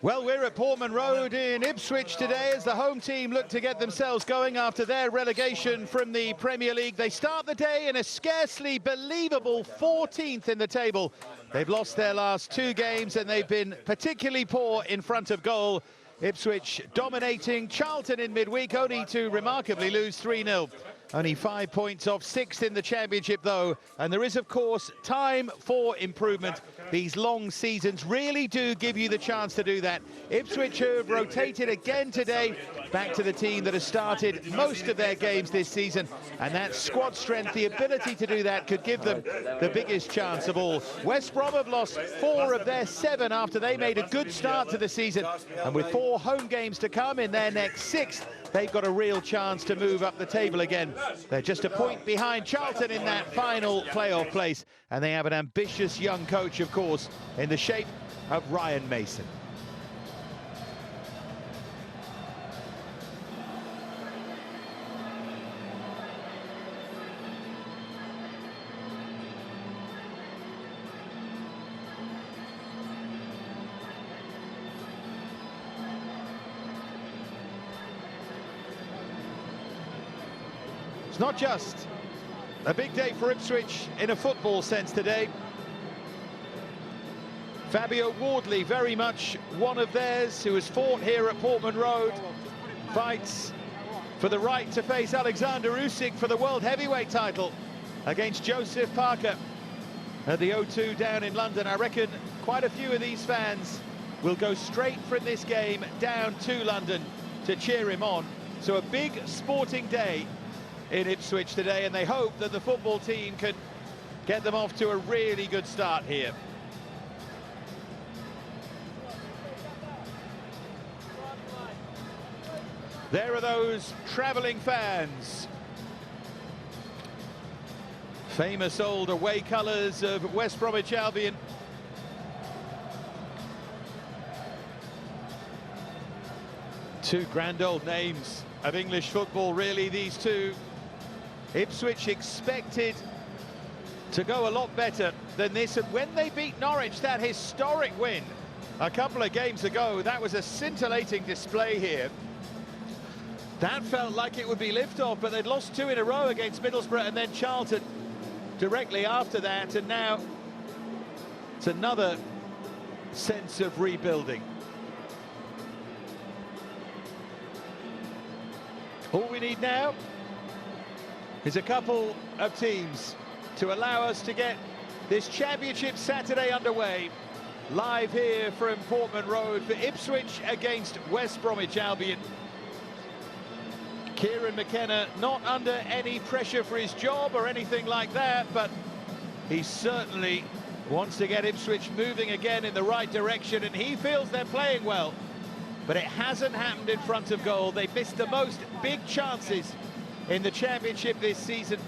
Well, we're at Portman Road in Ipswich today as the home team look to get themselves going after their relegation from the Premier League. They start the day in a scarcely believable 14th in the table. They've lost their last two games and they've been particularly poor in front of goal. Ipswich dominating Charlton in midweek, only to remarkably lose 3-0. Only 5 points off sixth in the championship though, and there is of course time for improvement. These long seasons really do give you the chance to do that. Ipswich have rotated again today, back to the team that has started most of their games this season, and that squad strength, the ability to do that, could give them the biggest chance of all. West Brom have lost 4 of their 7 after they made a good start to the season, and with 4 home games to come in their next 6, they've got a real chance to move up the table again. They're just a point behind Charlton in that final playoff place, and they have an ambitious young coach, of course, in the shape of Ryan Mason. It's not just a big day for Ipswich in a football sense today. Fabio Wardley, very much one of theirs, who has fought here at Portman Road, fights for the right to face Alexander Usyk for the world heavyweight title against Joseph Parker at the O2 down in London. I reckon quite a few of these fans will go straight from this game down to London to cheer him on. So a big sporting day in Ipswich today, and they hope that the football team can get them off to a really good start here. There are those travelling fans. Famous old away colours of West Bromwich Albion. Two grand old names of English football, really, these two. Ipswich expected to go a lot better than this, and when they beat Norwich, that historic win a couple of games ago, that was a scintillating display here. That felt like it would be lift-off, but they'd lost 2 in a row against Middlesbrough and then Charlton directly after that, and now it's another sense of rebuilding. All we need now is a couple of teams to allow us to get this championship Saturday underway. Live here from Portman Road for Ipswich against West Bromwich Albion. Kieran McKenna not under any pressure for his job or anything like that, but he certainly wants to get Ipswich moving again in the right direction, and he feels they're playing well. But it hasn't happened in front of goal. They've missed the most big chances in the championship this season.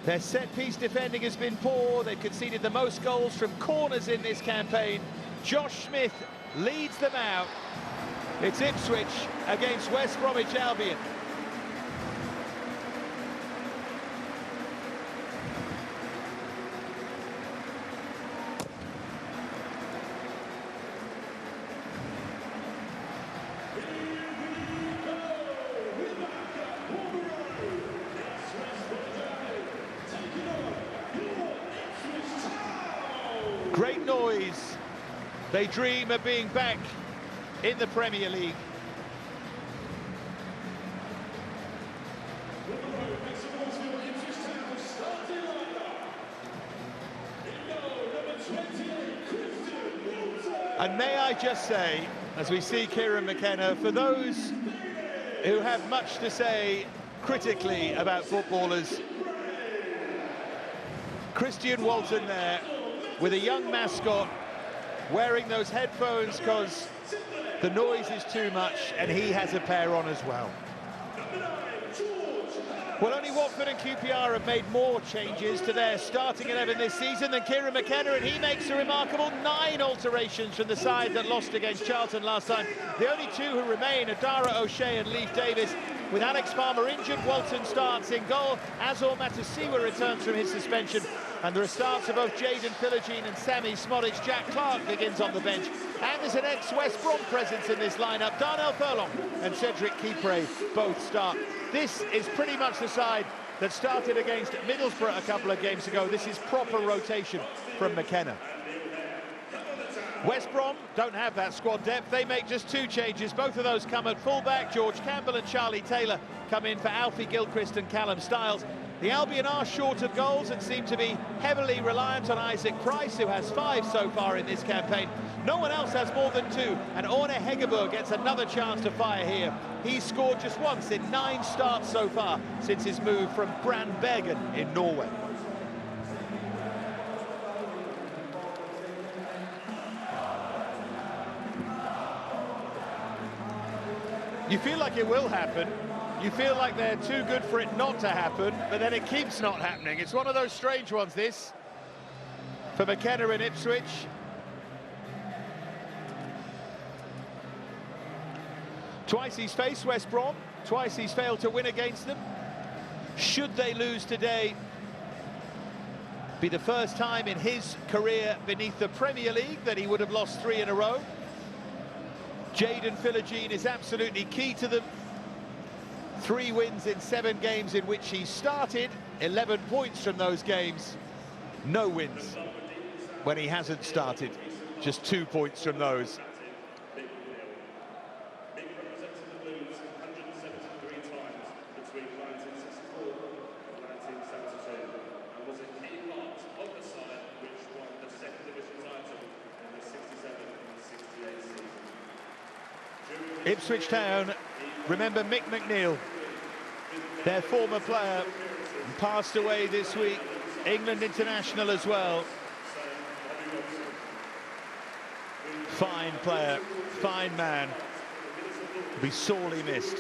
Their set-piece defending has been poor. They've conceded the most goals from corners in this campaign. Josh Smith leads them out. It's Ipswich against West Bromwich Albion. Great noise. They dream of being back in the Premier League. And may I just say, as we see Kieran McKenna, for those who have much to say critically about footballers, Christian Walton there, with a young mascot wearing those headphones because the noise is too much, and he has a pair on as well. Well, only Watford and QPR have made more changes to their starting 11 this season than Kieran McKenna, and he makes a remarkable 9 alterations from the side that lost against Charlton last time. The only 2 who remain are Dara O'Shea and Leif Davis. With Alex Palmer injured, Walton starts in goal. Azor Matasiwa returns from his suspension. And the restarts of both Jayden Philogene and Sammy Smodic. Jack Clark begins on the bench. And there's an ex-West Brom presence in this lineup. Darnell Furlong and Cedric Kipre both start. This is pretty much the side that started against Middlesbrough a couple of games ago. This is proper rotation from McKenna. West Brom don't have that squad depth. They make just 2 changes. Both of those come at fullback. George Campbell and Charlie Taylor come in for Alfie Gilchrist and Callum Stiles. The Albion are short of goals and seem to be heavily reliant on Isaac Price, who has 5 so far in this campaign. No one else has more than 2, and Orne Hegerberg gets another chance to fire here. He's scored just once in 9 starts so far since his move from Brandbergen in Norway. You feel like it will happen. You feel like they're too good for it not to happen, but then it keeps not happening. It's one of those strange ones, this, for McKenna in Ipswich. Twice he's faced West Brom, twice he's failed to win against them. Should they lose today, be the first time in his career beneath the Premier League that he would have lost 3 in a row. Jayden Philogene is absolutely key to them. 3 wins in 7 games in which he started, 11 points from those games. No wins when he hasn't started, just 2 points from those. Ipswich Town, remember Mick McNeil, their former player, passed away this week, England international as well. Fine player, fine man, will be sorely missed.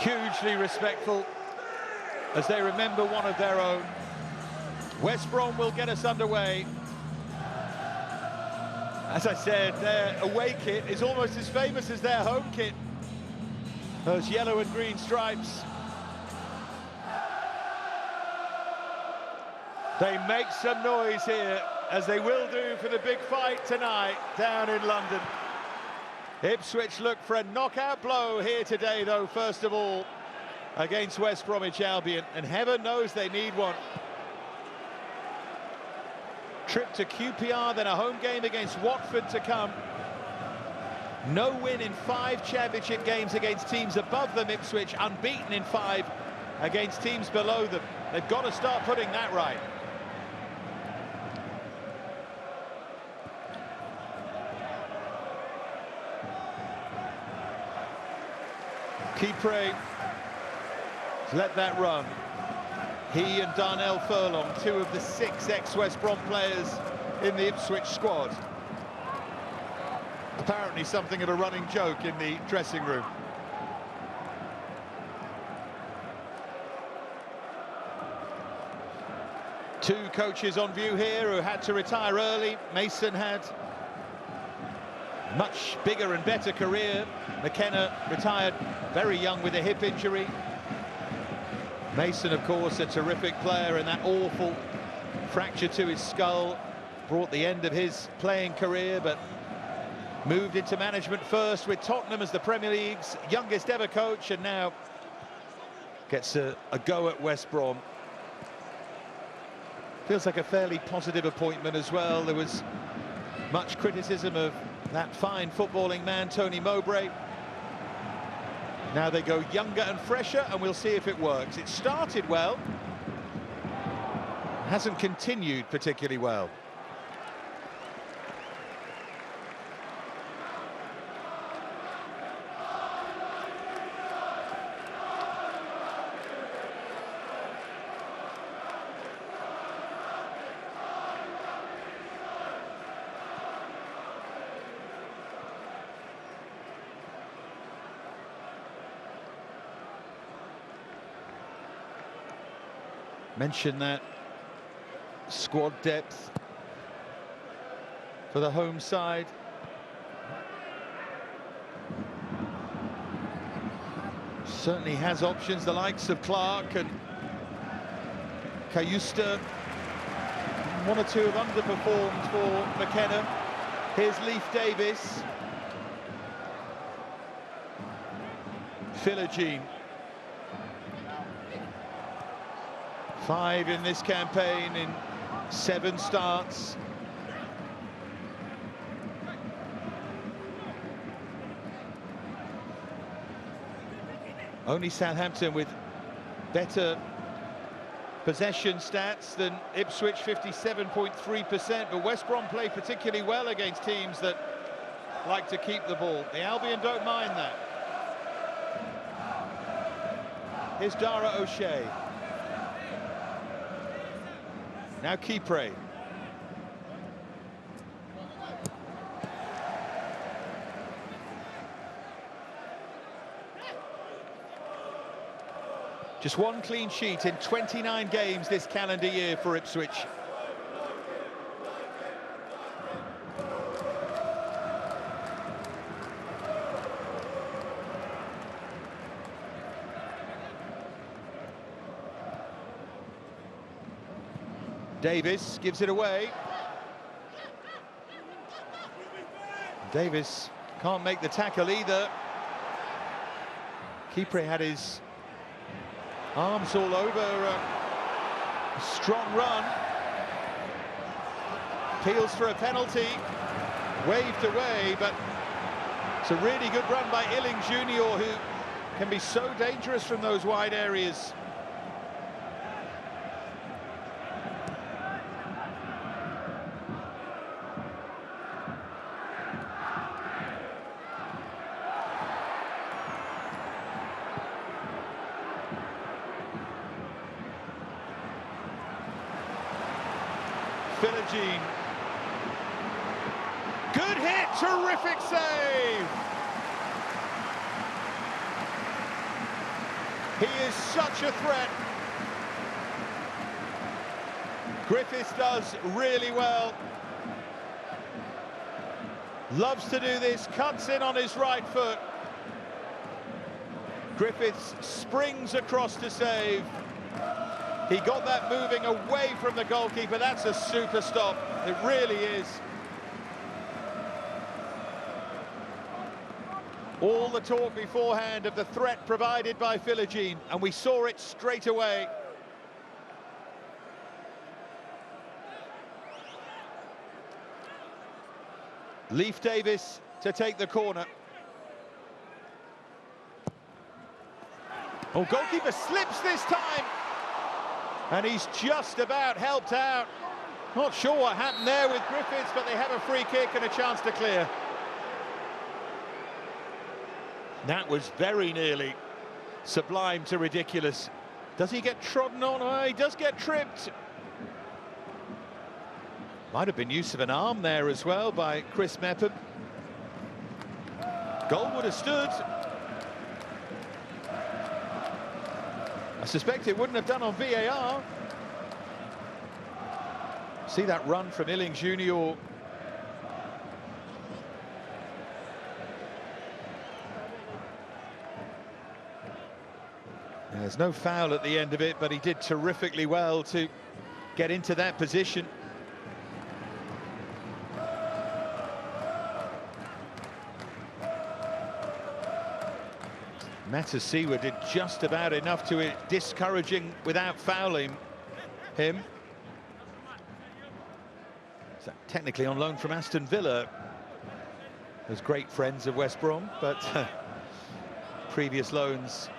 Hugely respectful as they remember one of their own. West Brom will get us underway. As I said, their away kit is almost as famous as their home kit. Those yellow and green stripes. They make some noise here, as they will do for the big fight tonight down in London. Ipswich look for a knockout blow here today, though, first of all, against West Bromwich Albion, and heaven knows they need one. Trip to QPR, then a home game against Watford to come. No win in 5 championship games against teams above them, Ipswich, unbeaten in 5 against teams below them. They've got to start putting that right. Kipre, let that run. He and Darnell Furlong, 2 of the 6 ex-West Brom players in the Ipswich squad. Apparently something of a running joke in the dressing room. Two coaches on view here who had to retire early. Mason had much bigger and better career. McKenna retired very young with a hip injury. Mason, of course, a terrific player, and that awful fracture to his skull brought the end of his playing career, but moved into management first with Tottenham as the Premier League's youngest ever coach, and now gets a go at West Brom. Feels like a fairly positive appointment as well. There was much criticism of that fine footballing man, Tony Mowbray. Now they go younger and fresher, and we'll see if it works. It started well, hasn't continued particularly well. Mention that squad depth for the home side. Certainly has options, the likes of Clark and Cayusta. One or two have underperformed for McKenna. Here's Leif Davis. Philogene. 5 in this campaign in 7 starts. Only Southampton with better possession stats than Ipswich, 57.3%, but West Brom play particularly well against teams that like to keep the ball. The Albion don't mind that. Here's Dara O'Shea. Now Kipre. Just one clean sheet in 29 games this calendar year for Ipswich. Davis gives it away. Davis can't make the tackle either. Kipre had his arms all over a strong run. Appeals for a penalty. Waved away, but it's a really good run by Illing Junior, who can be so dangerous from those wide areas. Philogene. Good hit, terrific save. He is such a threat. Griffiths does really well. Loves to do this, cuts in on his right foot. Griffiths springs across to save. He got that moving away from the goalkeeper. That's a super stop. It really is. All the talk beforehand of the threat provided by Philogene, and we saw it straight away. Leif Davis to take the corner. Oh, goalkeeper slips this time. And he's just about helped out. Not sure what happened there with Griffiths, but they have a free kick and a chance to clear. That was very nearly sublime to ridiculous. Does he get trodden on? Oh, he does get tripped. Might have been use of an arm there as well by Chris Mepham. Goal would have stood. I suspect it wouldn't have done on VAR. See that run from Illing Junior. There's no foul at the end of it, but he did terrifically well to get into that position. Matasiwa did just about enough to it, discouraging without fouling him. So technically on loan from Aston Villa. Those great friends of West Brom, but previous loans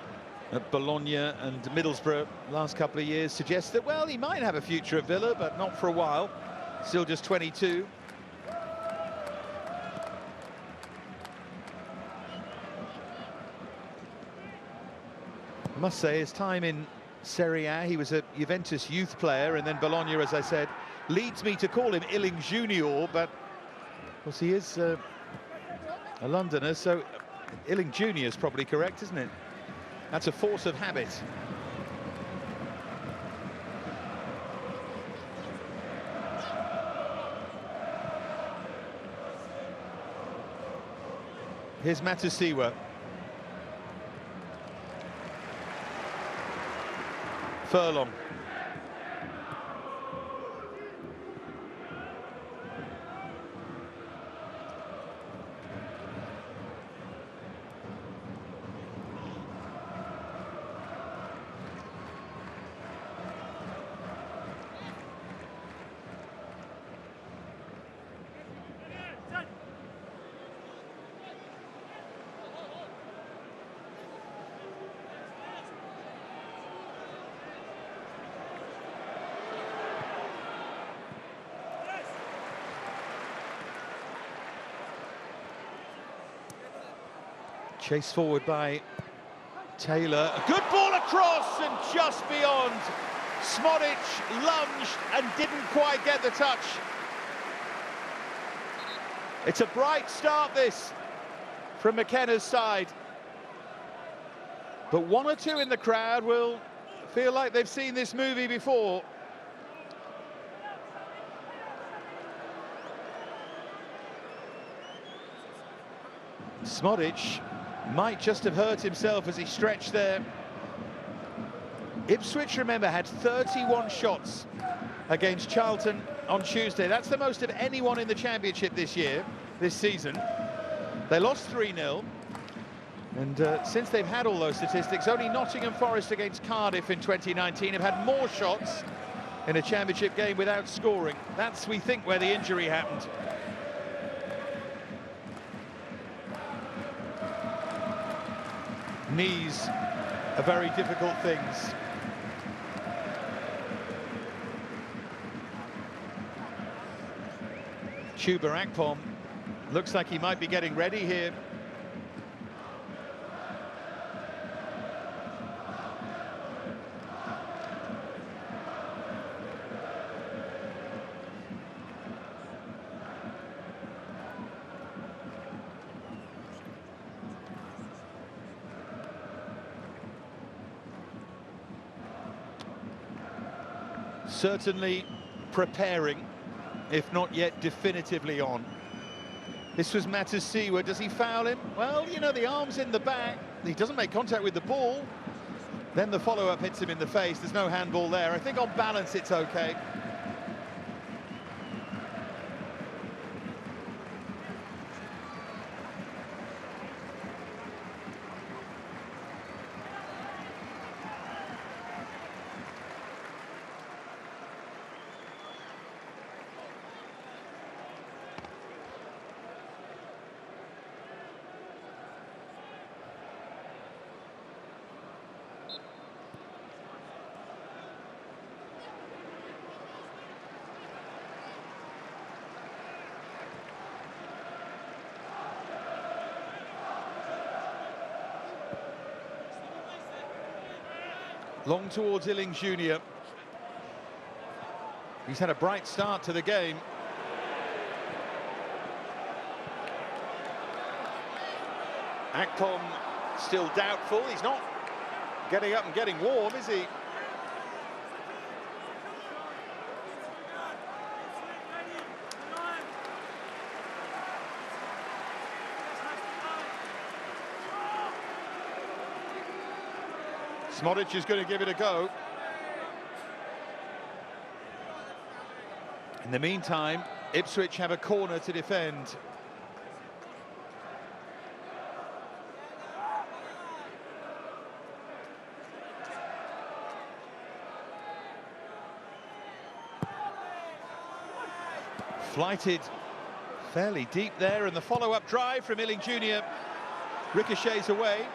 at Bologna and Middlesbrough last couple of years suggests that, well, he might have a future at Villa, but not for a while. Still just 22. I must say, his time in Serie A, he was a Juventus youth player, and then Bologna, as I said, leads me to call him Illing Junior, but of course he is a Londoner, so Illing Junior is probably correct, isn't it? That's a force of habit. Here's Matchday. Furlong. Chased forward by Taylor. A good ball across and just beyond. Smodic lunged and didn't quite get the touch. It's a bright start, this, from McKenna's side. But one or two in the crowd will feel like they've seen this movie before. Smodic might just have hurt himself as he stretched there. Ipswich, remember, had 31 shots against Charlton on Tuesday. That's the most of anyone in the Championship this season. They lost 3-0. And since they've had all those statistics, only Nottingham Forest against Cardiff in 2019 have had more shots in a Championship game without scoring. That's, we think, where the injury happened. Knees are very difficult things. Chuba Akpom looks like he might be getting ready here. Certainly preparing, if not yet definitively on. This was Matchday. Does he foul him? Well, you know, the arm's in the back. He doesn't make contact with the ball. Then the follow-up hits him in the face. There's no handball there. I think on balance it's okay. Long towards Illing Junior. He's had a bright start to the game. Akpom still doubtful. He's not getting up and getting warm, is he? Smodic is going to give it a go. In the meantime, Ipswich have a corner to defend. Flighted fairly deep there, and the follow-up drive from Illing Junior ricochets away.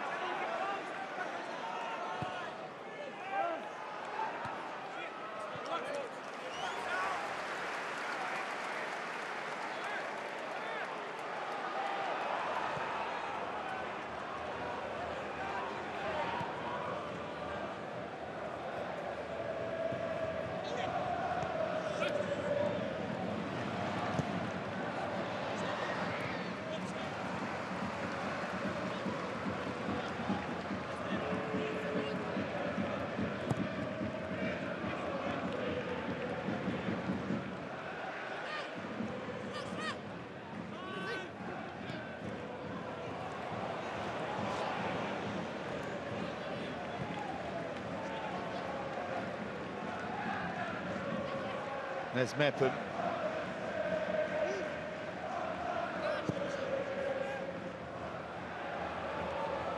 There's Mepham.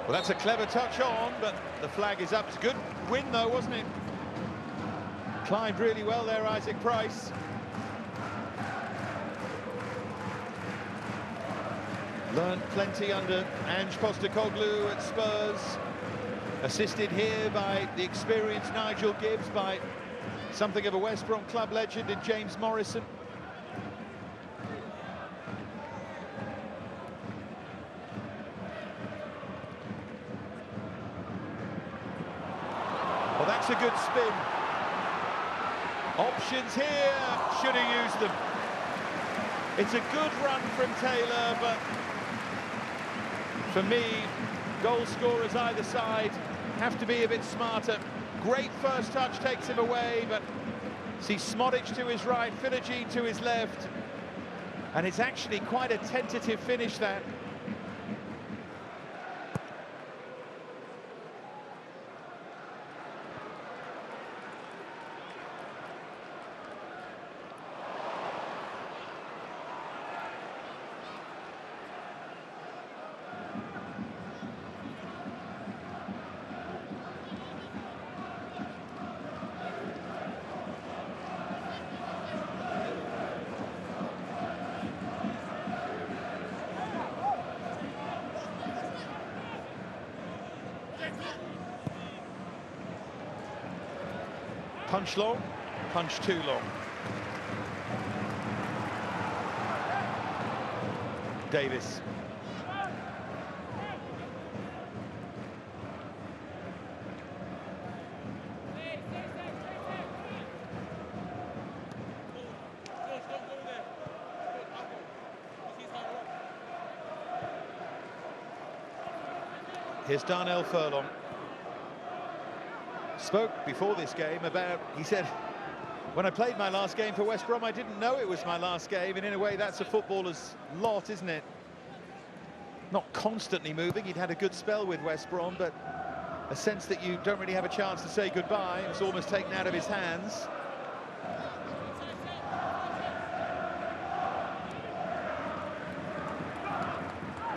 Well, that's a clever touch on, but the flag is up. It's a good win, though, wasn't it? Climbed really well there, Isaac Price. Learned plenty under Ange Postecoglou at Spurs. Assisted here by the experienced Nigel Gibbs, by something of a West Brom club legend in James Morrison. Well, that's a good spin. Options here, should have used them. It's a good run from Taylor, but for me, goal scorers either side have to be a bit smarter. Great first touch takes him away, but see Smodic to his right, Philogene to his left, and it's actually quite a tentative finish, that. Punch long, punch too long. Davis. Here's Darnell Furlong. Spoke before this game about, he said, when I played my last game for West Brom, I didn't know it was my last game, and in a way that's a footballer's lot, isn't it? Not constantly moving. He'd had a good spell with West Brom, but a sense that you don't really have a chance to say goodbye. It's almost taken out of his hands.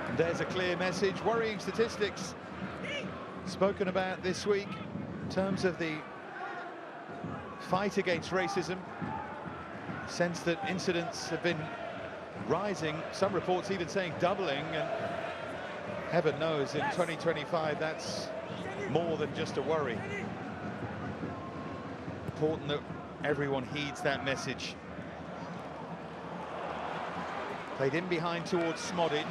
And there's a clear message. Worrying statistics spoken about this week in terms of the fight against racism. Sense that incidents have been rising, some reports even saying doubling, and heaven knows in 2025 that's more than just a worry. Important that everyone heeds that message. Played in behind towards Smodic.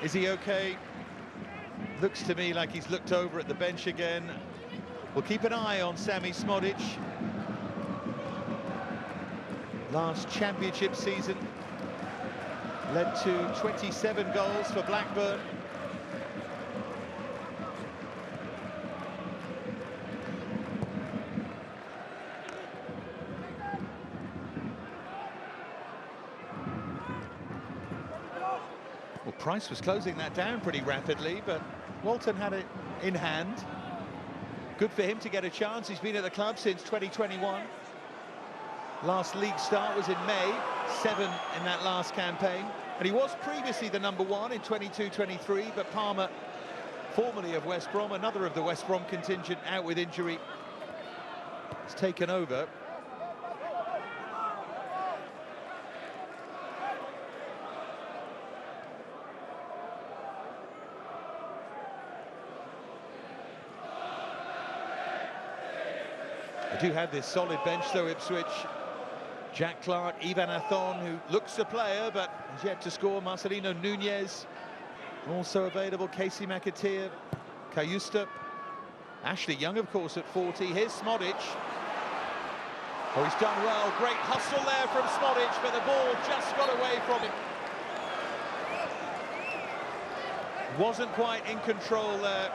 Is he okay? Looks to me like he's looked over at the bench again. We'll keep an eye on Sami Smodic. Last championship season led to 27 goals for Blackburn. Well, Price was closing that down pretty rapidly, but Walton had it in hand. Good for him to get a chance. He's been at the club since 2021. Last league start was in May, 7 in that last campaign. And he was previously the #1 in 22-23, but Palmer, formerly of West Brom, another of the West Brom contingent out with injury, has taken over. They do have this solid bench, though, Ipswich. Jack Clark, Ivan Athon, who looks a player, but has yet to score. Marcelino Nunez, also available. Casey McAteer, Cayusta. Ashley Young, of course, at 40. Here's Smodic. Oh, he's done well. Great hustle there from Smodic, but the ball just got away from him. Wasn't quite in control there.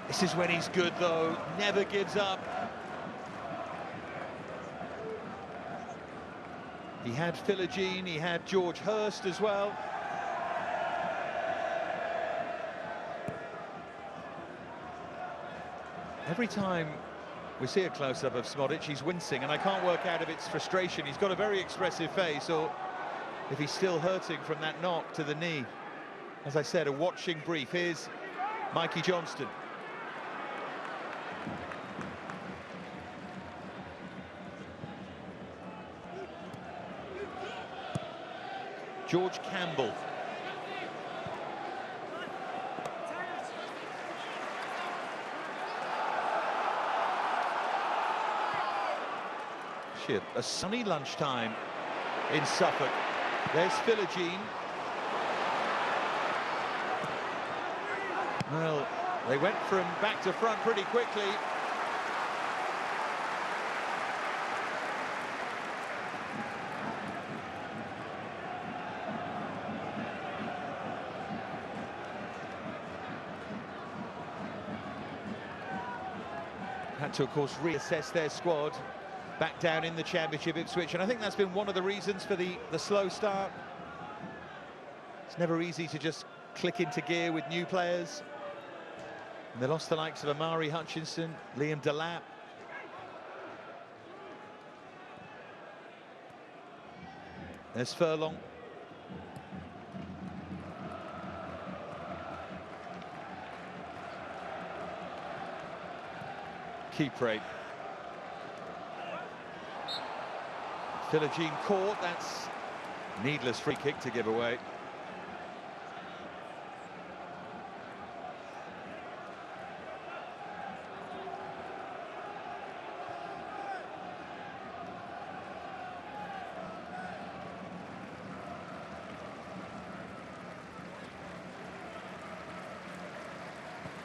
This is when he's good, though. Never gives up. He had Philogene, he had George Hurst as well. Every time we see a close-up of Smodic, he's wincing, and I can't work out if it's frustration. He's got a very expressive face, or if he's still hurting from that knock to the knee. As I said, a watching brief. Here's Mikey Johnston. George Campbell. Shit, a sunny lunchtime in Suffolk. There's Philogene. Well, they went from back to front pretty quickly. Had to, of course, reassess their squad. Back down in the Championship, Ipswich, and I think that's been one of the reasons for the slow start. It's never easy to just click into gear with new players. And they lost the likes of Amari Hutchinson, Liam Delap. There's Furlong. Keyprate. Philogene caught. That's needless free kick to give away.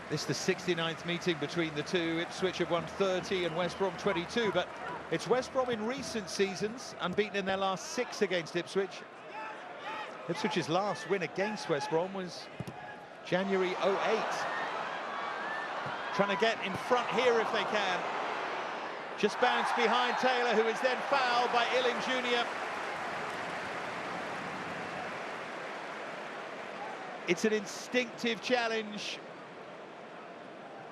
This is the 69th meeting between the two. Ipswich have won 30 and West Brom 22, but it's West Brom in recent seasons, unbeaten in their last 6 against Ipswich. Ipswich's last win against West Brom was January 08. Trying to get in front here if they can. Just bounced behind Taylor, who is then fouled by Illing Jr. It's an instinctive challenge.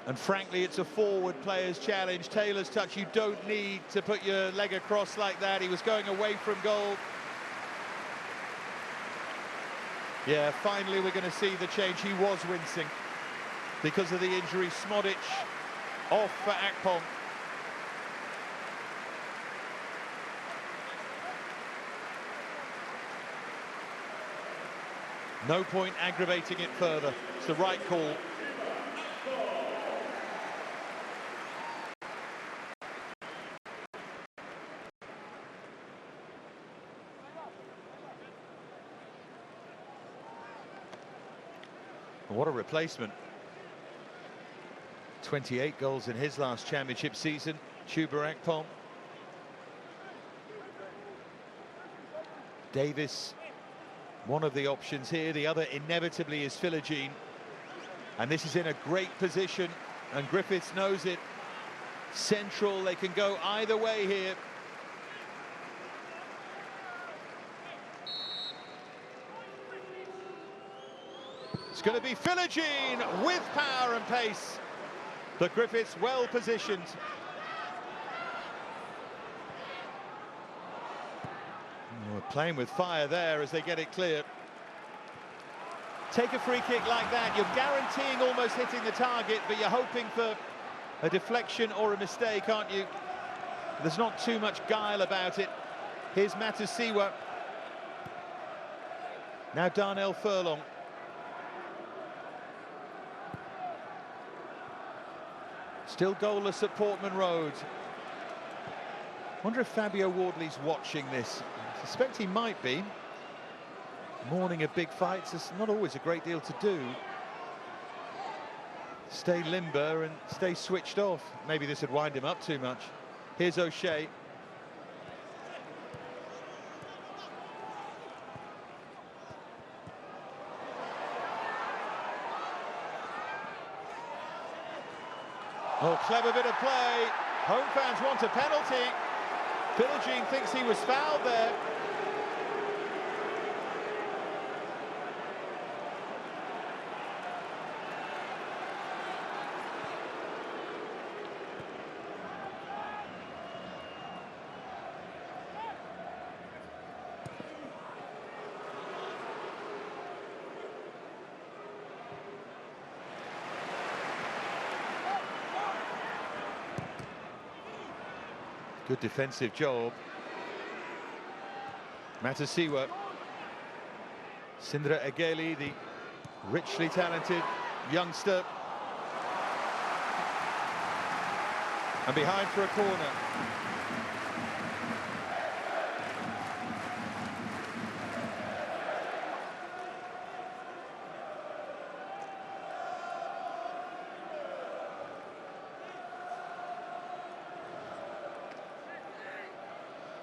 And frankly, it's a forward player's challenge. Taylor's touch, you don't need to put your leg across like that. He was going away from goal. Yeah, finally we're going to see the change. He was wincing because of the injury. Smodic off for Akpom. No point aggravating it further. It's the right call. What a replacement. 28 goals in his last championship season, Chuba Akpom. Davis, one of the options here. The other inevitably is Philogene. And this is in a great position, and Griffiths knows it. Central, they can go either way here. It's going to be Philogene with power and pace, but Griffiths well positioned. We're playing with fire there as they get it clear. Take a free kick like that, you're guaranteeing almost hitting the target, but you're hoping for a deflection or a mistake, aren't you? There's not too much guile about it. Here's Matasiwa. Now Darnell Furlong. Still goalless at Portman Road. Wonder if Fabio Wardley's watching this. I suspect he might be. Morning of big fights, there's not always a great deal to do. Stay limber and stay switched off. Maybe this would wind him up too much. Here's O'Shea. Oh, clever bit of play. Home fans want a penalty. Philogene thinks he was fouled there. Good defensive job. Matasiwa. Sindra Egeli, the richly talented youngster. And behind for a corner.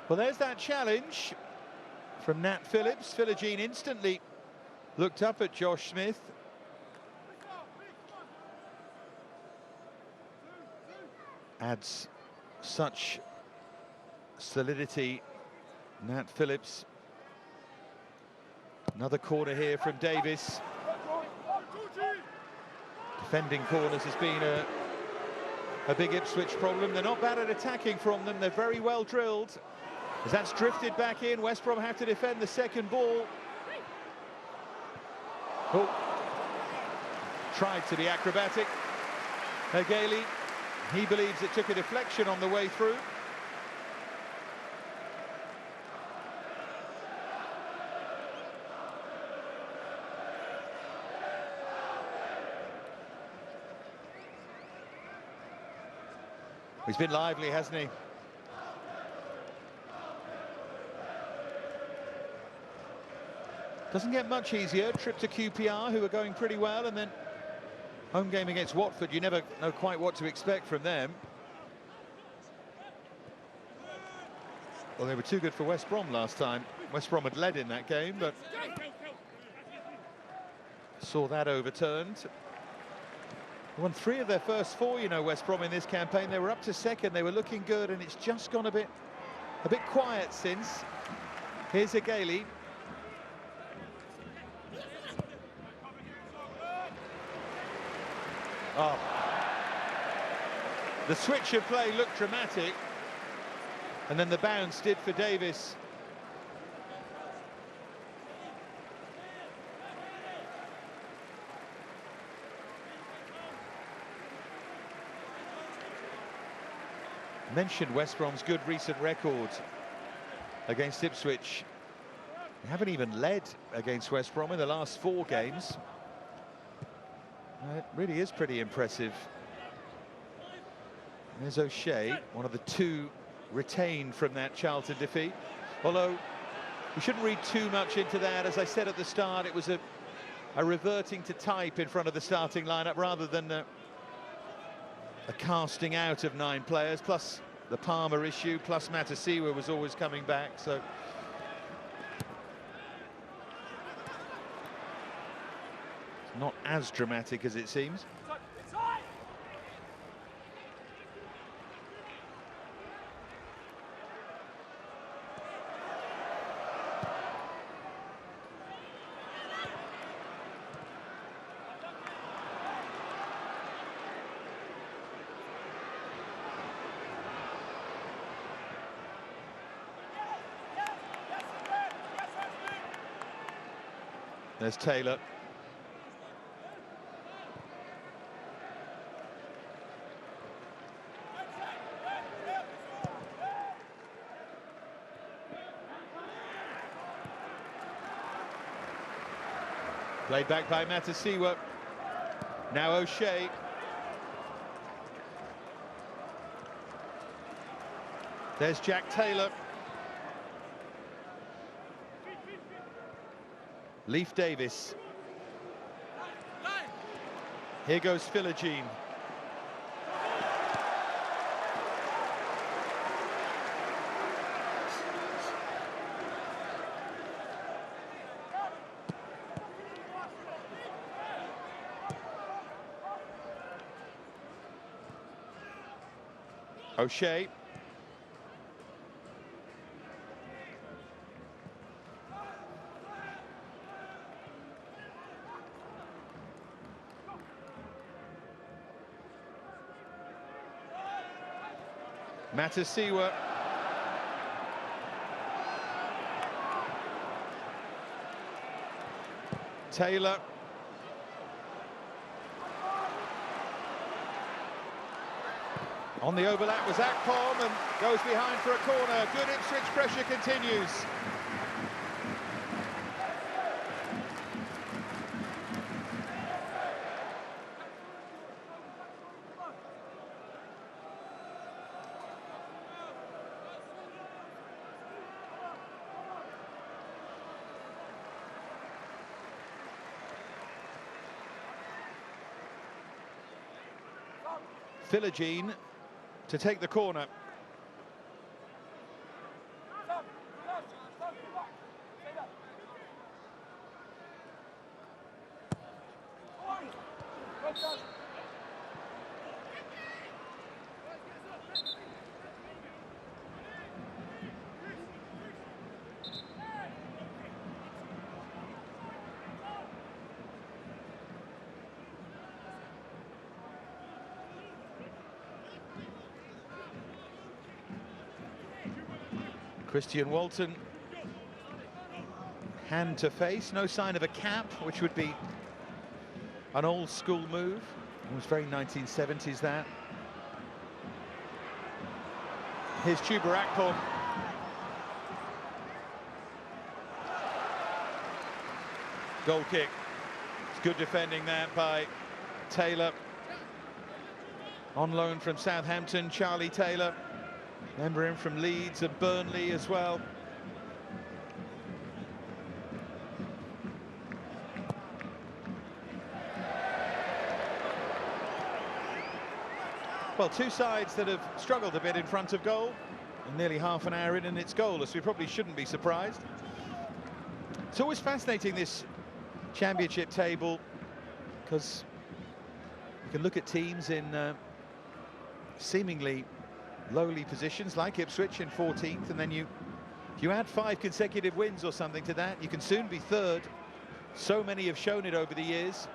Well, there's that challenge from Nat Phillips. Philogene instantly looked up at Josh Smith. Adds such solidity, Nat Phillips. Another corner here from Davis. Defending corners has been a big Ipswich problem. They're not bad at attacking from them. They're very well drilled. As that's drifted back in, West Brom have to defend the second ball. Oh, tried to be acrobatic. Egeli, he believes it took a deflection on the way through. He's been lively, hasn't he? Doesn't get much easier. Trip to QPR, who are going pretty well, and then home game against Watford. You never know quite what to expect from them. Well, they were too good for West Brom last time. West Brom had led in that game, but saw that overturned. They won 3 of their first 4, you know, West Brom in this campaign. They were up to second. They were looking good, and it's just gone a bit quiet since. Here's Egeli. Oh, the switch of play looked dramatic, and then the bounce did for Davis. Mentioned West Brom's good recent record against Ipswich. They haven't even led against West Brom in the last 4 games. It really is pretty impressive. There's O'Shea, one of the 2 retained from that Charlton defeat. Although we shouldn't read too much into that. As I said at the start, it was a reverting to type in front of the starting lineup rather than a casting out of 9 players, plus the Palmer issue, plus Matasiwa was always coming back. So not as dramatic as it seems. There's Taylor. Played back by Matasiwa. Now O'Shea. There's Jack Taylor. Leif Davis. Here goes Philogene. O'Shea. Matasiwa. Taylor. On the overlap was Akpom and goes behind for a corner. Good Ipswich pressure continues. Philogene to take the corner. Christian Walton, hand to face, no sign of a cap, which would be an old school move. It was very 1970s, that. Here's Chuba Akpom. Goal kick. It's good defending that by Taylor. On loan from Southampton, Charlie Taylor. Remember him from Leeds and Burnley as well. Well, two sides that have struggled a bit in front of goal, and nearly half an hour in and it's goalless. We probably shouldn't be surprised. It's always fascinating, this championship table, because you can look at teams in seemingly lowly positions like Ipswich in 14th, and then if you add 5 consecutive wins or something to that, you can soon be third. So many have shown it over the years.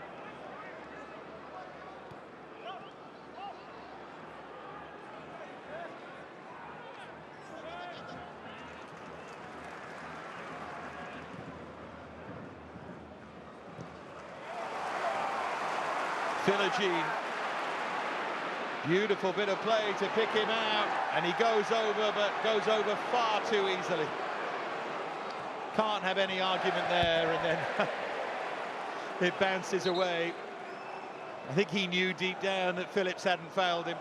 Philogene. Beautiful bit of play to pick him out, and he goes over, but goes over far too easily. Can't have any argument there, and then it bounces away. I think he knew deep down that Phillips hadn't fouled him.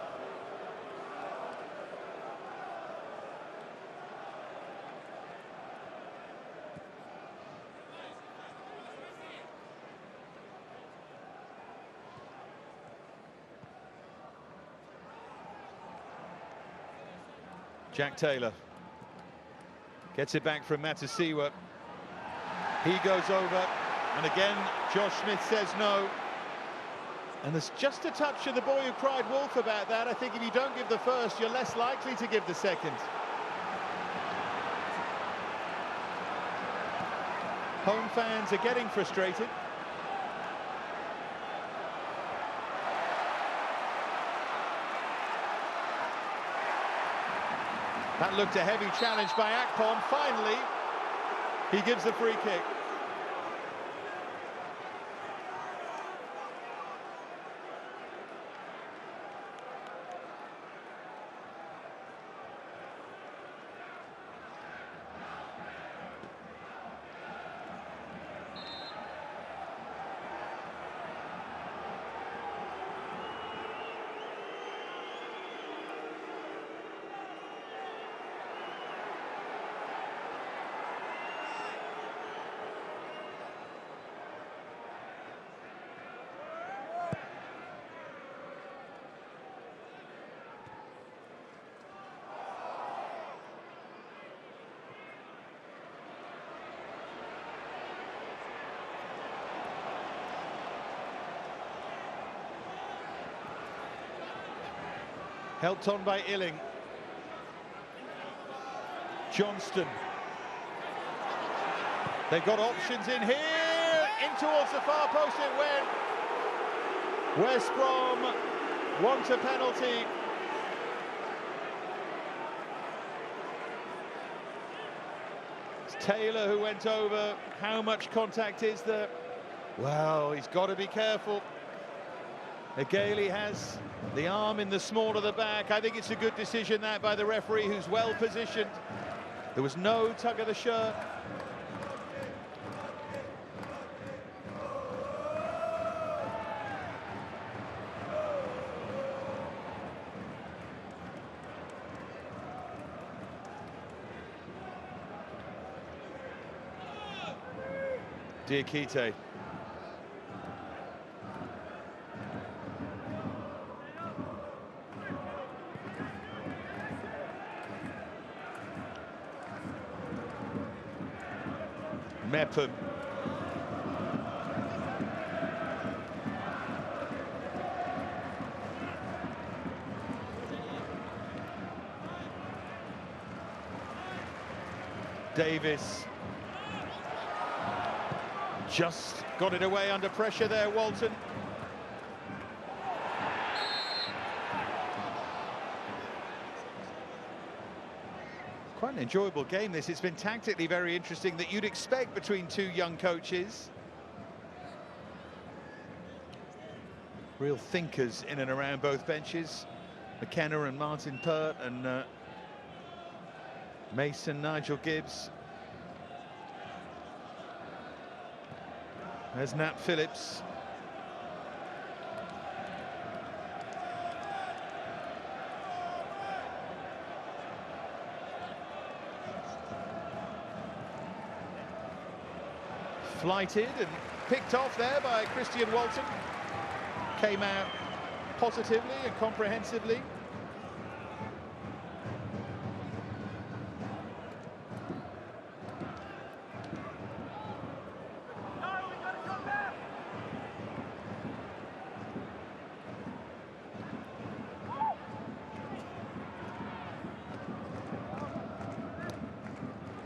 Jack Taylor gets it back from Matasiwa. He goes over, and again Josh Smith says no. And there's just a touch of the boy who cried wolf about that. I think if you don't give the first, you're less likely to give the second. Home fans are getting frustrated. That looked a heavy challenge by Akpom. Finally, he gives the free kick. Helped on by Illing. Johnston. They've got options in here. In towards the far post it went. West Brom want a penalty. It's Taylor who went over. How much contact is there? Well, he's got to be careful. Gailey has the arm in the small of the back. I think it's a good decision that by the referee, who's well positioned. There was no tug of the shirt. Diakite. Mepham. Davis. Just got it away under pressure there, Walton. Quite an enjoyable game this. It's been tactically very interesting, that you'd expect between two young coaches. Real thinkers in and around both benches. McKenna and Martin Pert, and Mason, Nigel Gibbs. There's Nat Phillips. Flighted and picked off there by Christian Walton. Came out positively and comprehensively.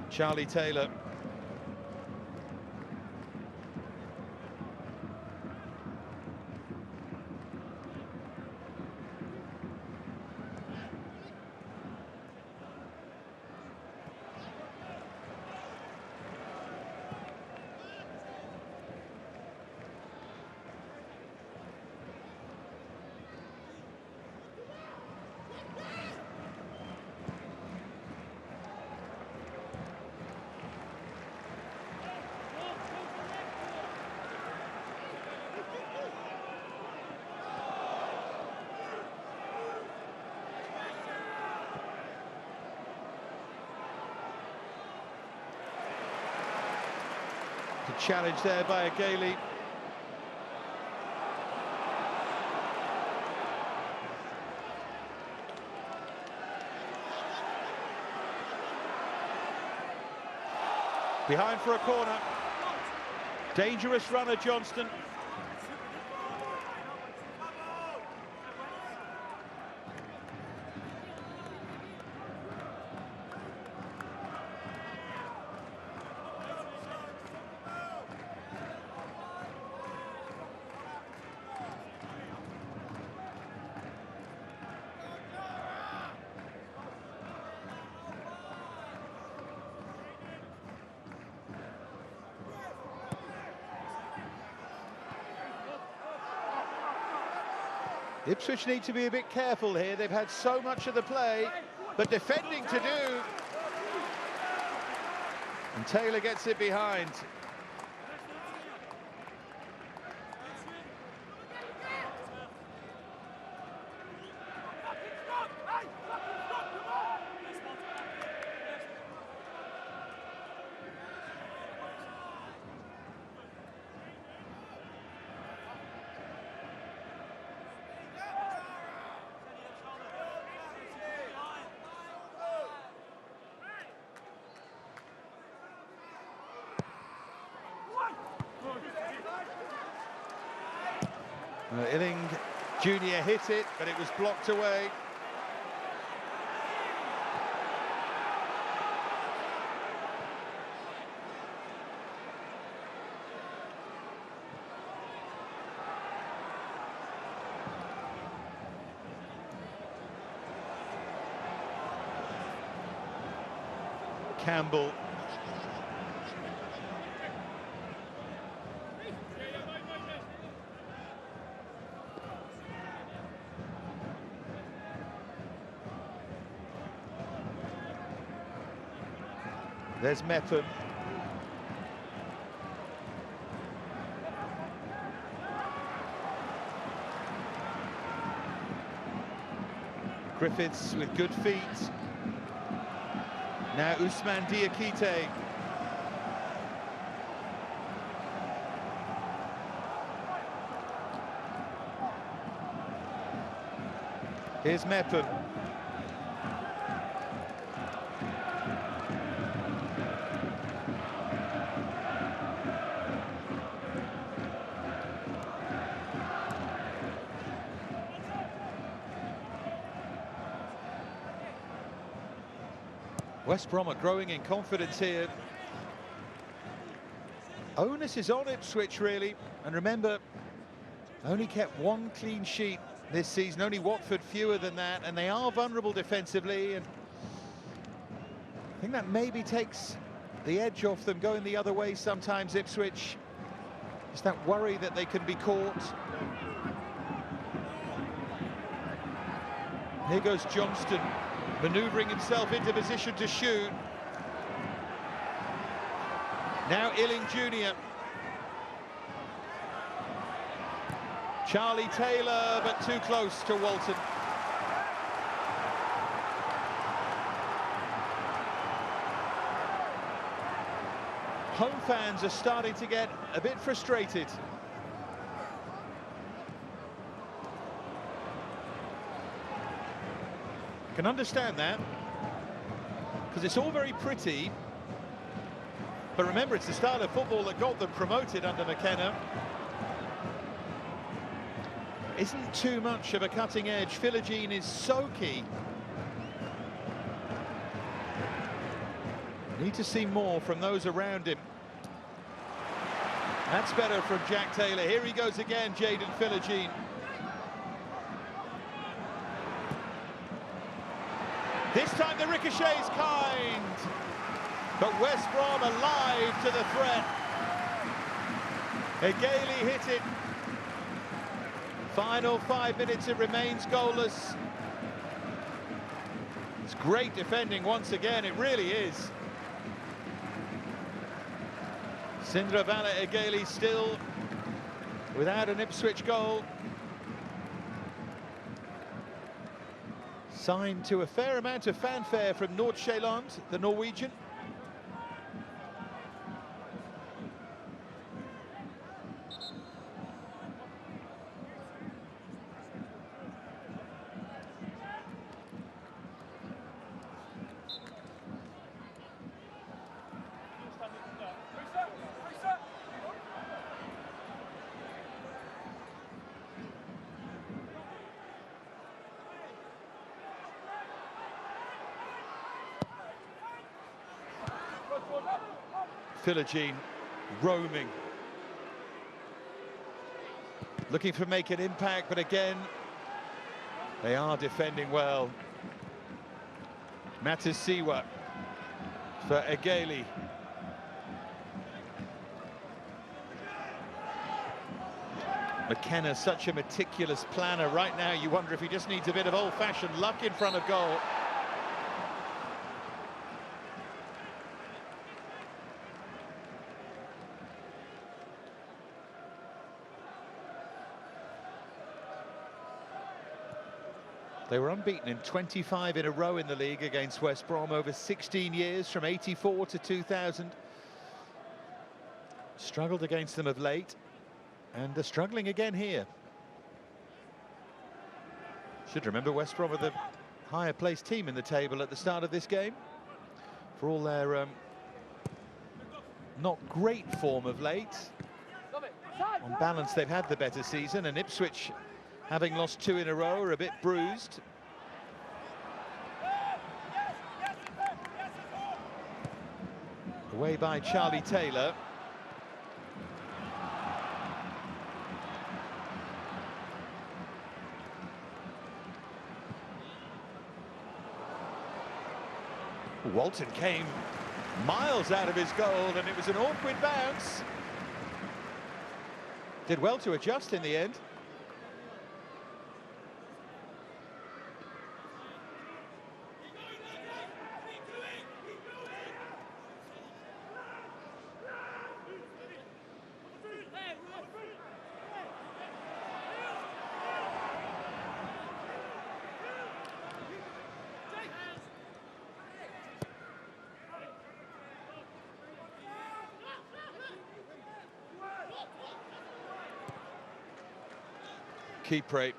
Charlie Taylor. The challenge there by Gailey. Behind for a corner. Dangerous runner, Johnston. Ipswich need to be a bit careful here. They've had so much of the play, but defending to do. And Taylor gets it behind. Illing Jr. hit it, but it was blocked away. Campbell. There's Mepham. Griffiths with good feet. Now Ousmane Diakite. Here's Mepham. West Brom are growing in confidence here. Onus is on Ipswich, really. And remember, only kept one clean sheet this season, only Watford fewer than that, and they are vulnerable defensively, and I think that maybe takes the edge off them going the other way sometimes, Ipswich. Just that worry that they can be caught. Here goes Johnston, manoeuvring himself into position to shoot. Now Illing Jr. Charlie Taylor, but too close to Walton. Home fans are starting to get a bit frustrated. Can understand that, because it's all very pretty, but remember, it's the style of football that got them promoted under McKenna. Isn't too much of a cutting edge. Philogene is so key. Need to see more from those around him. That's better from Jack Taylor. Here he goes again, Jayden Philogene. This time the ricochet's kind, but West Brom alive to the threat. Egaly hit it. Final 5 minutes, it remains goalless. It's great defending once again, it really is. Sindravale Egaly still without an Ipswich goal. Signed to a fair amount of fanfare from Nordsjælland, the Norwegian. Philogene roaming, looking for make an impact, but again they are defending well. Matisiwa for Egaly. McKenna, such a meticulous planner. Right now you wonder if he just needs a bit of old-fashioned luck in front of goal. They were unbeaten in 25 in a row in the league against West Brom over 16 years, from 84 to 2000. Struggled against them of late, and they're struggling again here. Should remember West Brom were the higher placed team in the table at the start of this game. For all their not great form of late, on balance they've had the better season, and Ipswich, having lost 2 in a row, are a bit bruised. Away by Charlie Taylor. Walton came miles out of his goal, and it was an awkward bounce. Did well to adjust in the end. Kipre.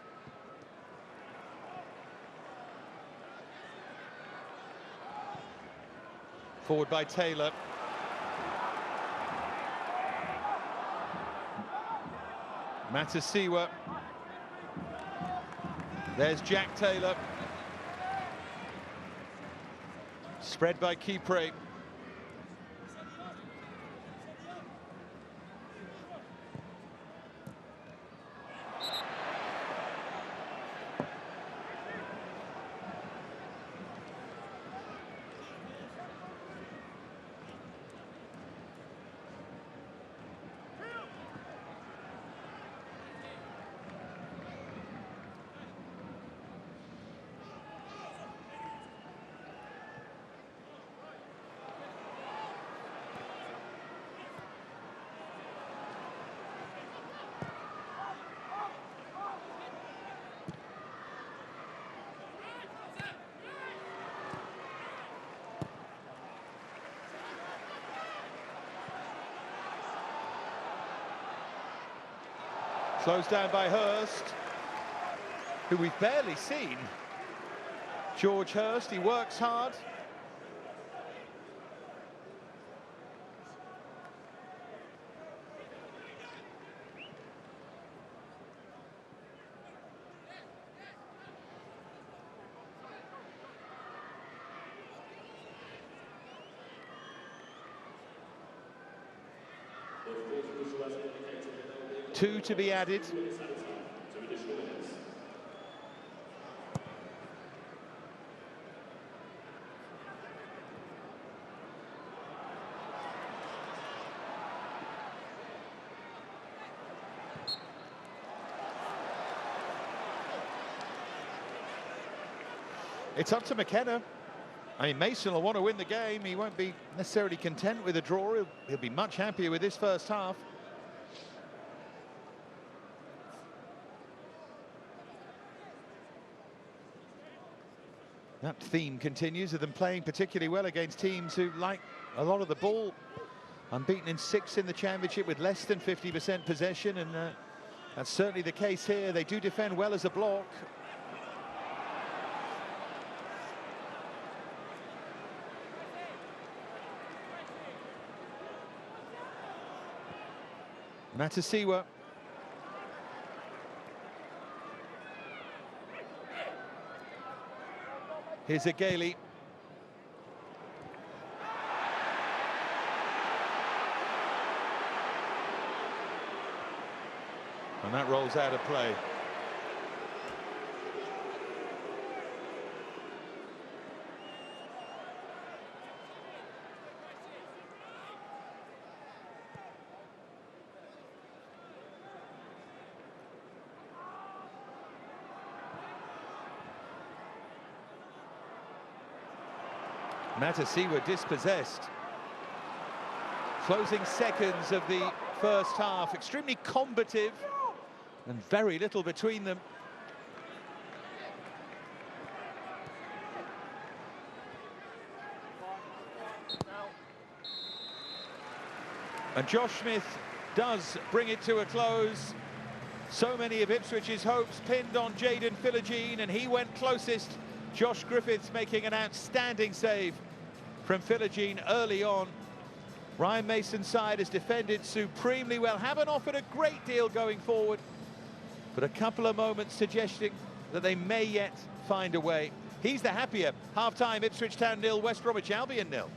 Forward by Taylor. Matasiwa. There's Jack Taylor. Spread by Kipre. Closed down by Hurst, who we've barely seen. George Hurst, he works hard. Two to be added. It's up to McKenna. I mean, Mason will want to win the game. He won't be necessarily content with a draw. He'll be much happier with this first half. That theme continues of them playing particularly well against teams who like a lot of the ball. Unbeaten in 6 in the championship with less than 50% possession, and that's certainly the case here. They do defend well as a block. Matasiwa. Here's a Gailey. And that rolls out of play. Matasiwa dispossessed. Closing seconds of the first half, extremely combative and very little between them. And Josh Smith does bring it to a close. So many of Ipswich's hopes pinned on Jayden Philogene, and he went closest. Josh Griffiths making an outstanding save from Philogene early on. Ryan Mason's side has defended supremely well, haven't offered a great deal going forward, but a couple of moments suggesting that they may yet find a way. He's the happier. Half-time, Ipswich Town 0, West Bromwich Albion 0.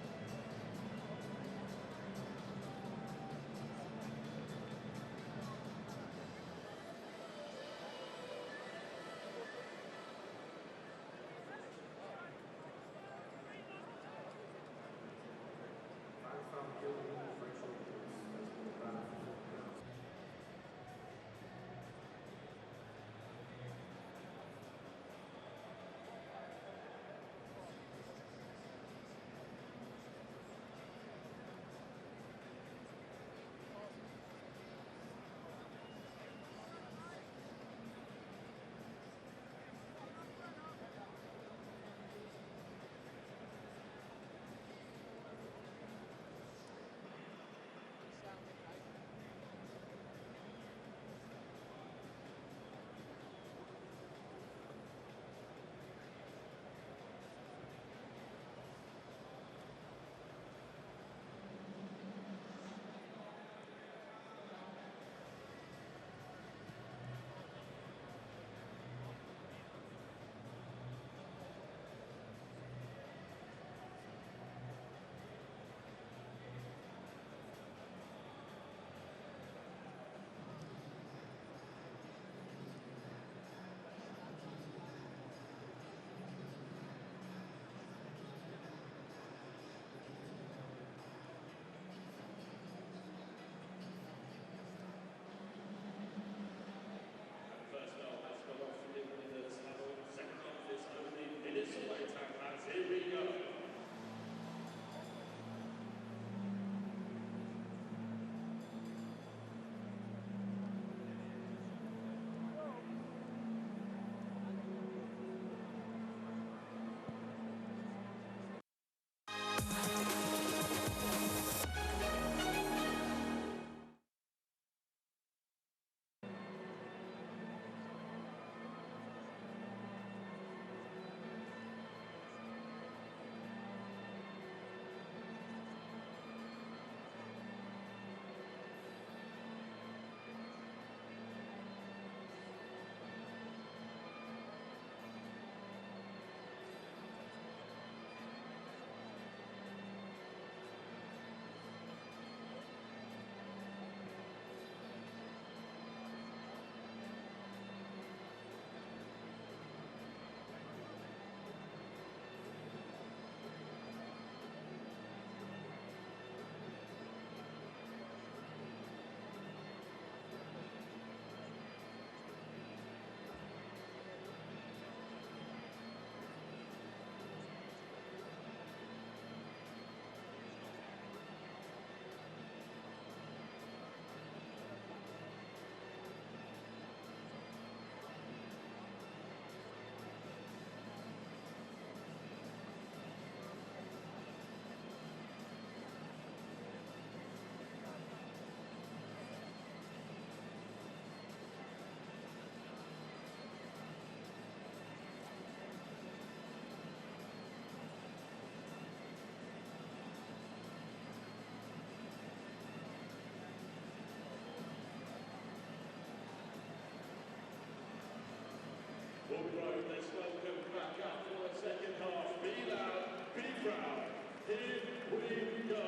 Let's welcome back up for the second half. Be loud, be proud. Here we go.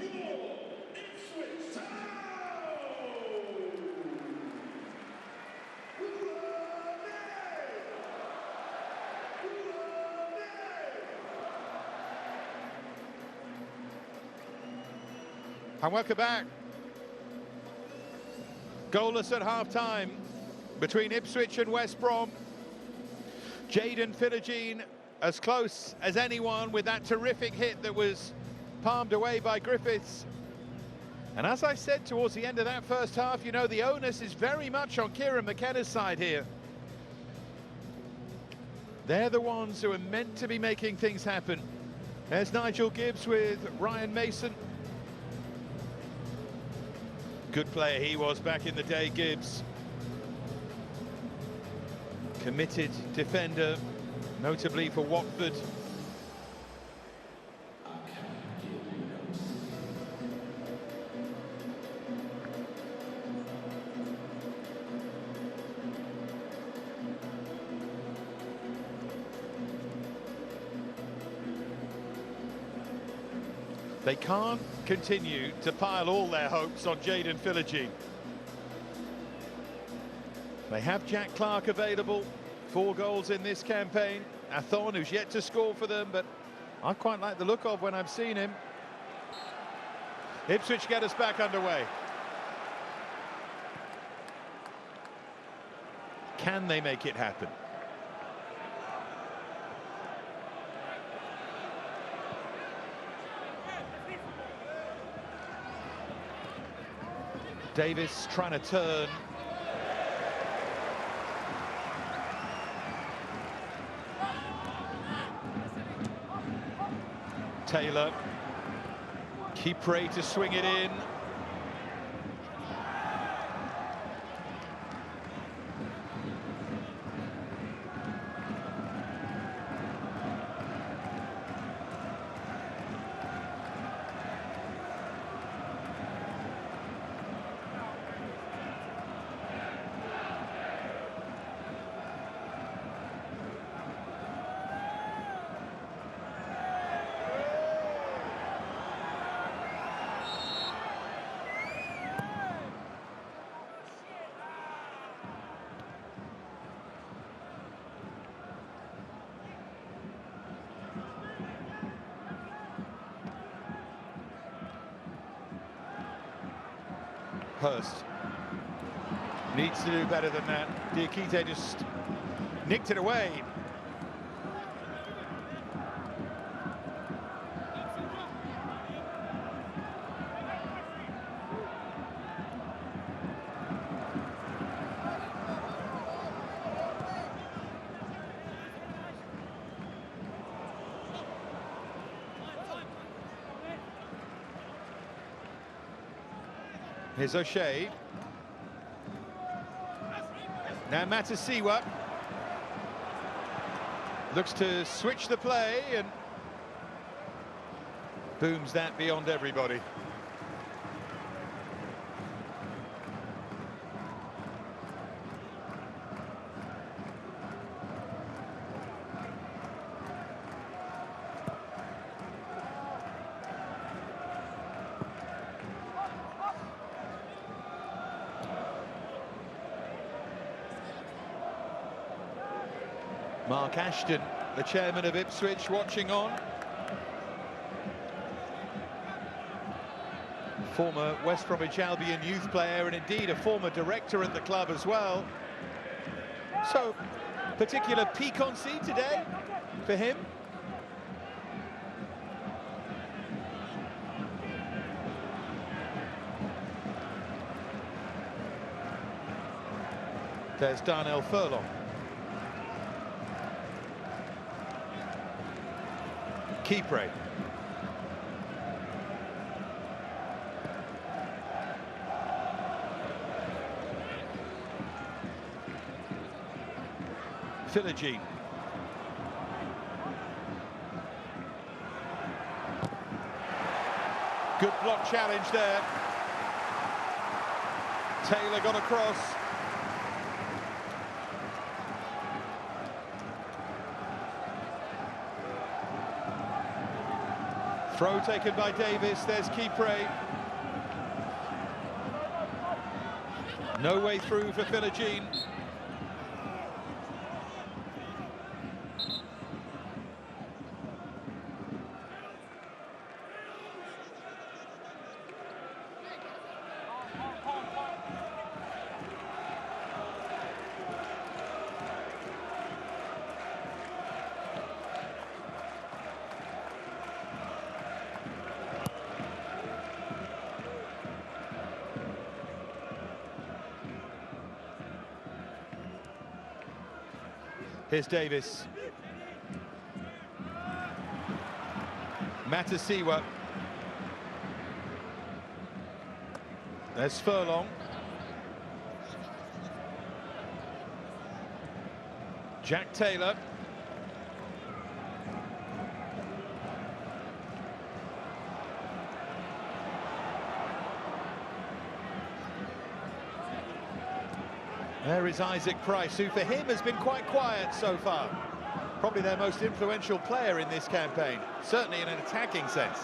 Your Ipswich Town! And welcome back. Goalless at half-time between Ipswich and West Brom. Jayden Philogene as close as anyone with that terrific hit that was palmed away by Griffiths. And as I said towards the end of that first half, you know, the onus is very much on Kieran McKenna's side here. They're the ones who are meant to be making things happen. There's Nigel Gibbs with Ryan Mason. Good player he was back in the day, Gibbs. Committed defender, notably for Watford. They can't continue to pile all their hopes on Jayden Philogene. They have Jack Clark available, 4 goals in this campaign. Athon, who's yet to score for them, but I quite like the look of when I've seen him. Ipswich get us back underway. Can they make it happen? Davis trying to turn. Taylor. Kipre to swing it in. Hurst needs to do better than that. Diakite just nicked it away. Here's O'Shea. Now Matasiwa looks to switch the play and booms that beyond everybody. Mark Ashton, the chairman of Ipswich, watching on. Former West Bromwich Albion youth player and indeed a former director at the club as well. So, particular piquancy today for him. There's Darnell Furlong. Kipre. Philogene. Good block challenge there. Taylor got across. Throw taken by Davis, there's Kipre. No way through for Philogene. Here's Davis. Matasiwa. There's Furlong. Jack Taylor. There is Isaac Price, who for him has been quite quiet so far. Probably their most influential player in this campaign, certainly in an attacking sense.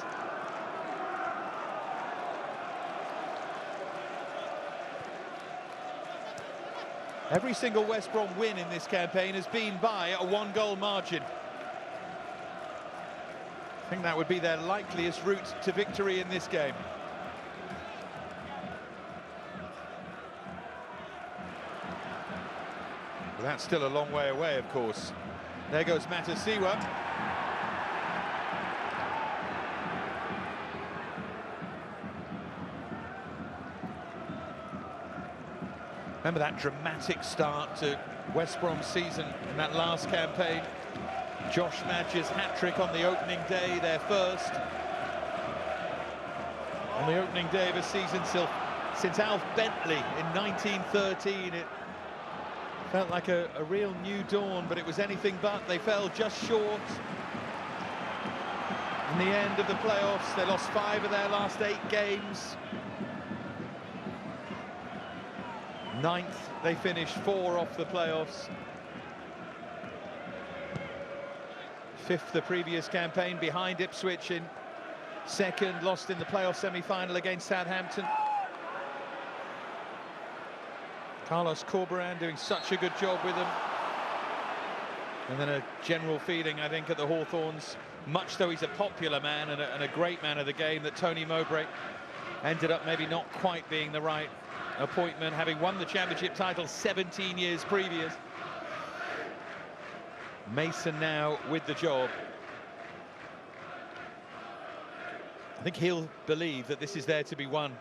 Every single West Brom win in this campaign has been by a one-goal margin. I think that would be their likeliest route to victory in this game. Well, that's still a long way away, of course. There goes Matasiwa. Remember that dramatic start to West Brom's season in that last campaign. Josh Madger's hat-trick on the opening day, their first. On the opening day of a season since Alf Bentley in 1913. It felt like a real new dawn, but it was anything but. They fell just short. In the end of the playoffs, they lost 5 of their last 8 games. 9th, they finished 4 off the playoffs. 5th the previous campaign, behind Ipswich in 2nd, lost in the playoff semi-final against Southampton. Carlos Corberán doing such a good job with them. And then a general feeling, I think, at the Hawthorns, much though he's a popular man and a great man of the game, that Tony Mowbray ended up maybe not quite being the right appointment, having won the championship title 17 years previous. Mason now with the job. I think he'll believe that this is there to be won.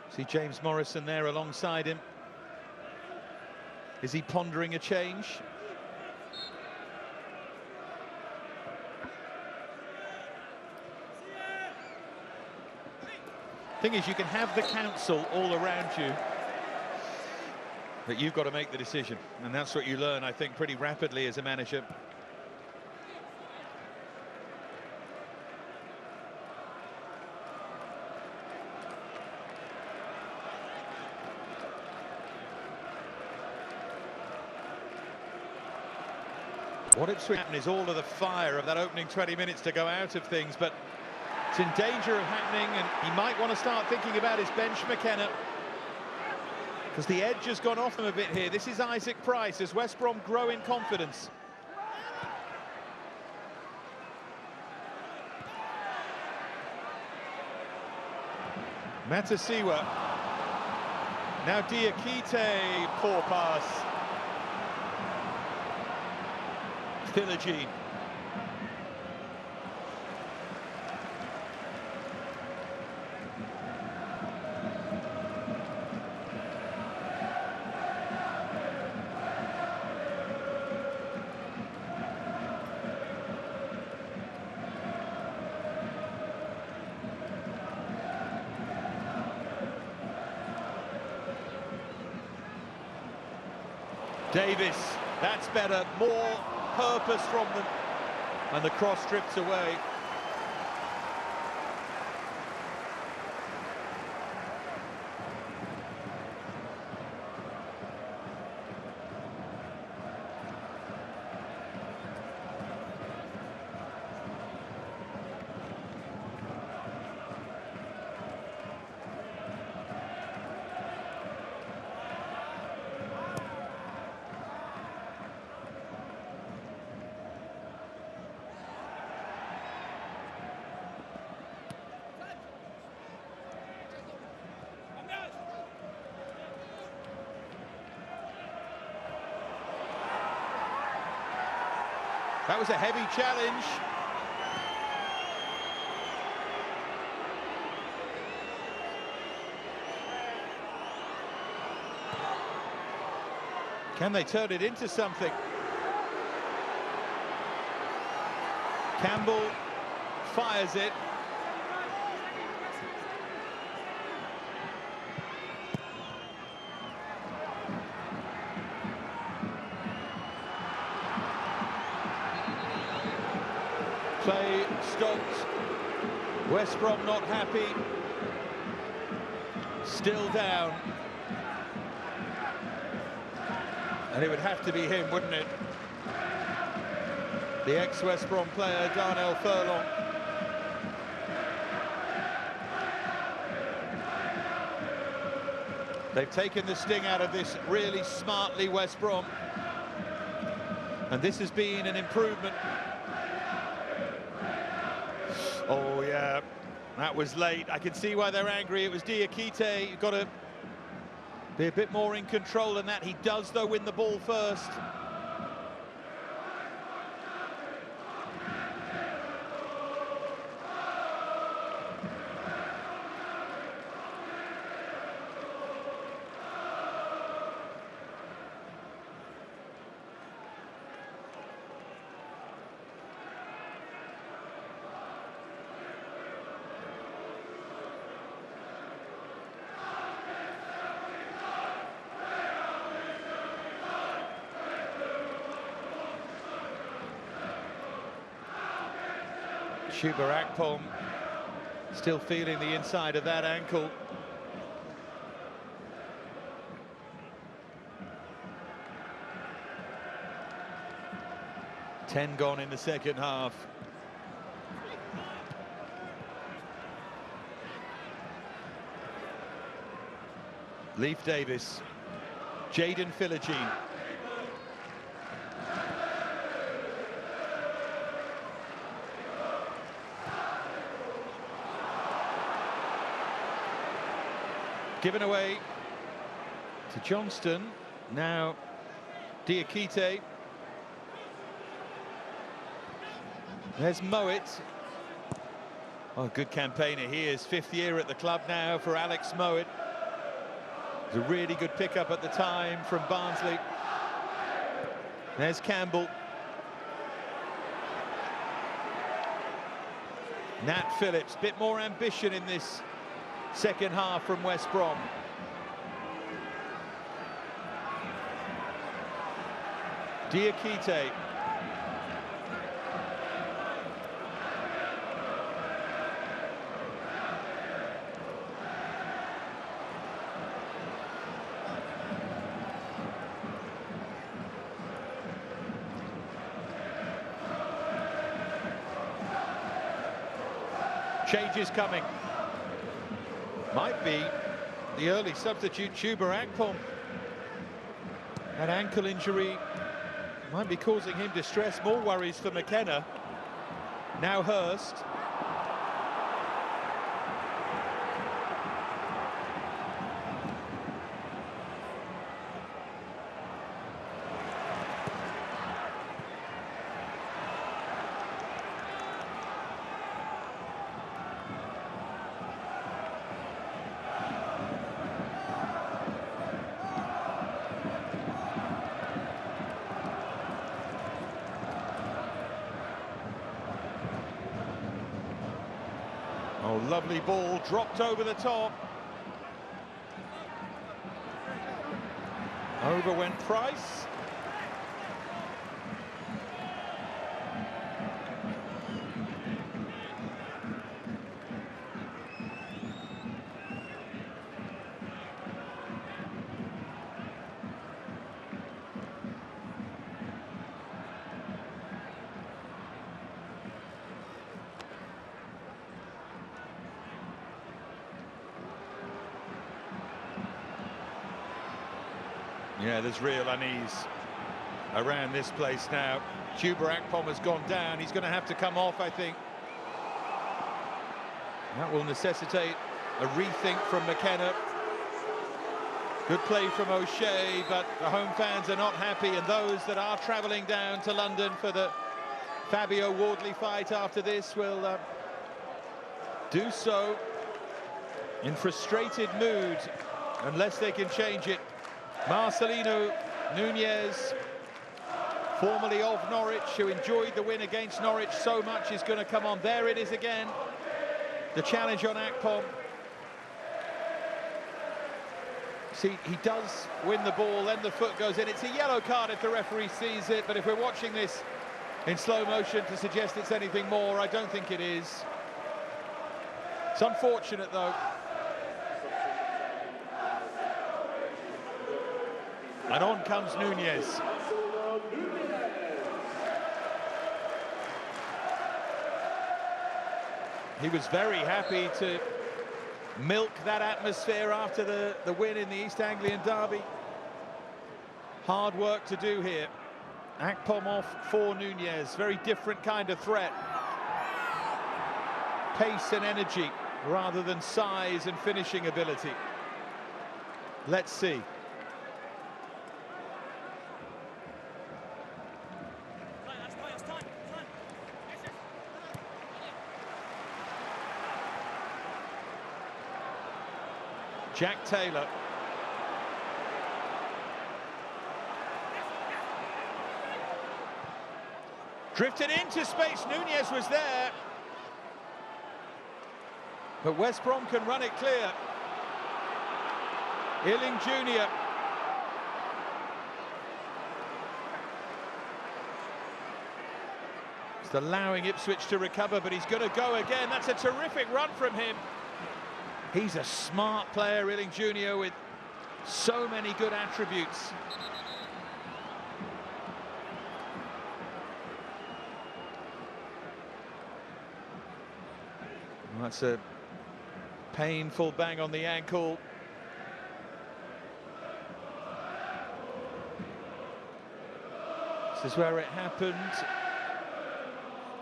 See James Morrison there alongside him. Is he pondering a change? Thing is, you can have the counsel all around you, but you've got to make the decision, and that's what you learn, I think, pretty rapidly as a manager. What Ipswich happen is all of the fire of that opening 20 minutes to go out of things, but it's in danger of happening, and he might want to start thinking about his bench, McKenna, because the edge has gone off him a bit here. This is Isaac Price as West Brom grow in confidence. Matasiwa. Now Diakite, poor pass. Philogene. Davis, that's better, more purpose from them, and the cross stripped away. That was a heavy challenge. Can they turn it into something? Campbell fires it. Play stopped. West Brom not happy. Still down. And it would have to be him, wouldn't it? The ex-West Brom player, Darnell Furlong. They've taken the sting out of this really smartly, West Brom. And this has been an improvement. Oh, yeah, that was late. I can see why they're angry. It was Diakite. You've got to be a bit more in control than that. He does, though, win the ball first. Chuba Akpom still feeling the inside of that ankle. Ten gone in the second half. Leif Davis, Jaden Philogene. Given away to Johnston. Now Diakite. There's Mowat. Oh, good campaigner he is. 5th year at the club now for Alex Mowat. It was a really good pickup at the time from Barnsley. There's Campbell. Nat Phillips, bit more ambition in this second half from West Brom. Diakite. Changes coming. Might be the early substitute, Chuba Akpom. That ankle injury might be causing him distress. More worries for McKenna. Now Hurst. Oh, lovely ball, dropped over the top. Over went Price. Yeah, there's real unease around this place now. Chuba Akpom has gone down. He's going to have to come off, I think. That will necessitate a rethink from McKenna. Good play from O'Shea, but the home fans are not happy, and those that are travelling down to London for the Fabio Wardley fight after this will do so in frustrated mood, unless they can change it. Marcelino Nunez, formerly of Norwich, who enjoyed the win against Norwich so much, is going to come on. There it is again, the challenge on Akpom. See, he does win the ball, then the foot goes in. It's a yellow card if the referee sees it, but if we're watching this in slow motion to suggest it's anything more, I don't think it is. It's unfortunate, though. And on comes Nunez. He was very happy to milk that atmosphere after the win in the East Anglian derby. Hard work to do here. Akpom off for Nunez. Very different kind of threat. Pace and energy rather than size and finishing ability. Let's see. Jack Taylor. Drifted into space, Nunez was there. But West Brom can run it clear. Ealing Jr. He's allowing Ipswich to recover, but he's going to go again. That's a terrific run from him. He's a smart player, Ealing Jr., with so many good attributes. Well, that's a painful bang on the ankle. This is where it happened.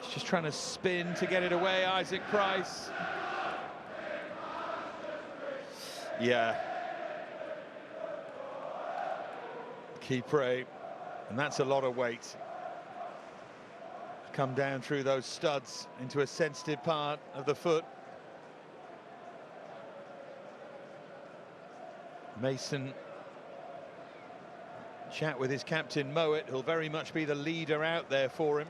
He's just trying to spin to get it away, Isaac Price. Yeah. Keeper, and that's a lot of weight. Come down through those studs into a sensitive part of the foot. Mason chat with his captain Mowat, who'll very much be the leader out there for him.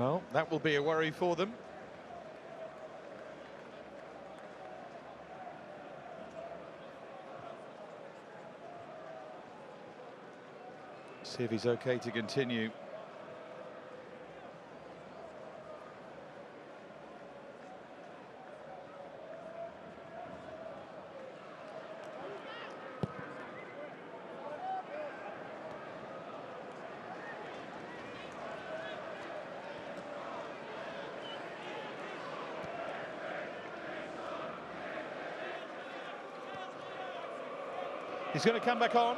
Well, that will be a worry for them. See if he's okay to continue. He's going to come back on.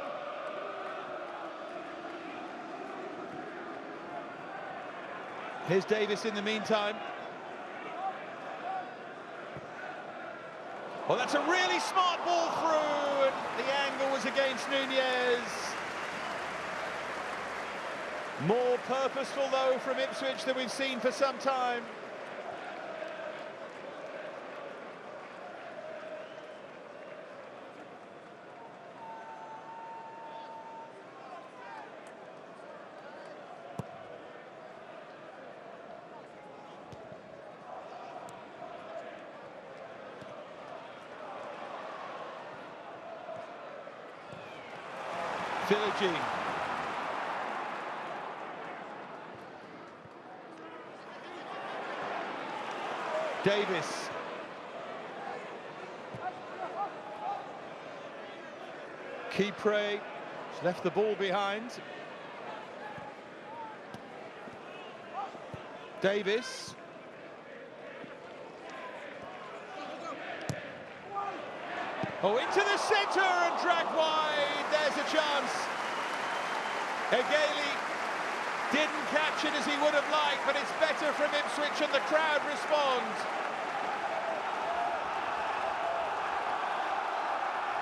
Here's Davis in the meantime. Well, that's a really smart ball through, and the angle was against Nunez. More purposeful, though, from Ipswich than we've seen for some time. Philogene. Davis. Kipre has left the ball behind. Davis. Oh, into the centre and dragged wide. There's a chance. Egeli didn't catch it as he would have liked, but it's better from Ipswich and the crowd respond.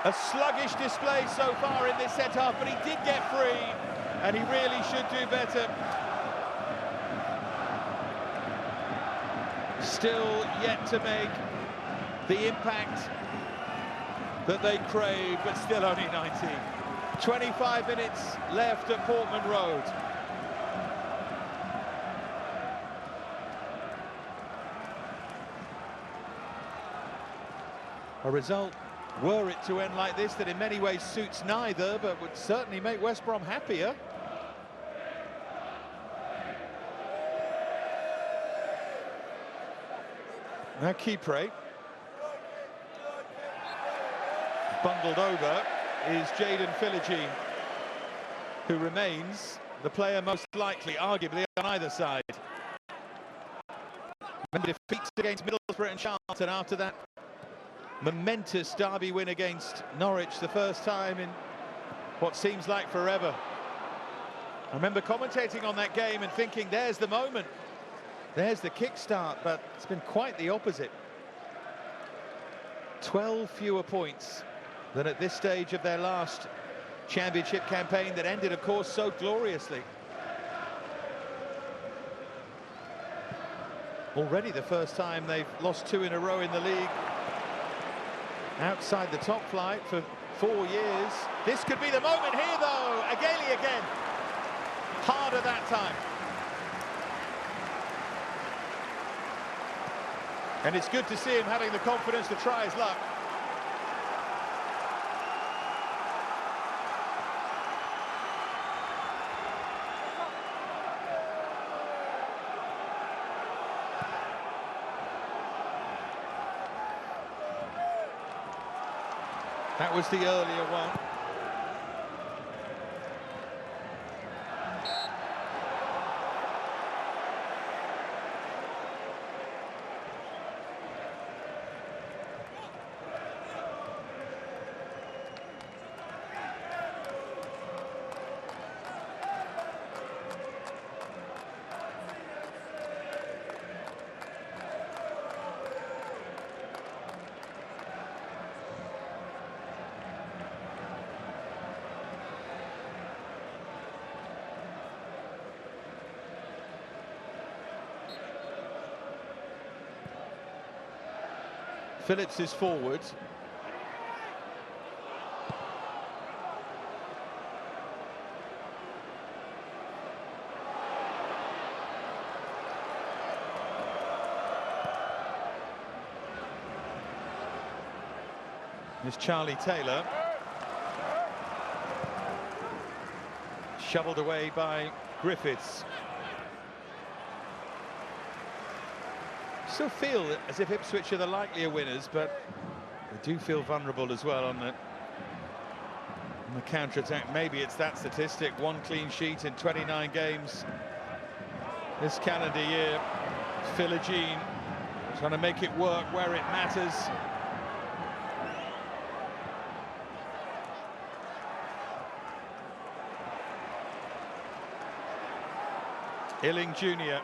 A sluggish display so far in this set-half, but he did get free, and he really should do better. Still yet to make the impact that they crave, but still only 19. 25 minutes left at Portman Road. A result, were it to end like this, that in many ways suits neither, but would certainly make West Brom happier. Now Kipre. Bundled over is Jaden Philogene, who remains the player most likely, arguably, on either side. Remember defeats against Middlesbrough and Charlton after that momentous derby win against Norwich, the first time in what seems like forever. I remember commentating on that game and thinking, there's the moment, there's the kickstart, but it's been quite the opposite. 12 fewer points than at this stage of their last championship campaign that ended, of course, so gloriously. Already the first time they've lost 2 in a row in the league. Outside the top flight for 4 years. This could be the moment here, though. Egeli again. Harder that time. And it's good to see him having the confidence to try his luck. That was the earlier one. Phillips is forward. Here's Charlie Taylor. Shoveled away by Griffiths. Still feel as if Ipswich are the likelier winners, but they do feel vulnerable as well on the counter-attack. Maybe it's that statistic, 1 clean sheet in 29 games this calendar year. Philogene trying to make it work where it matters. Illing Jr.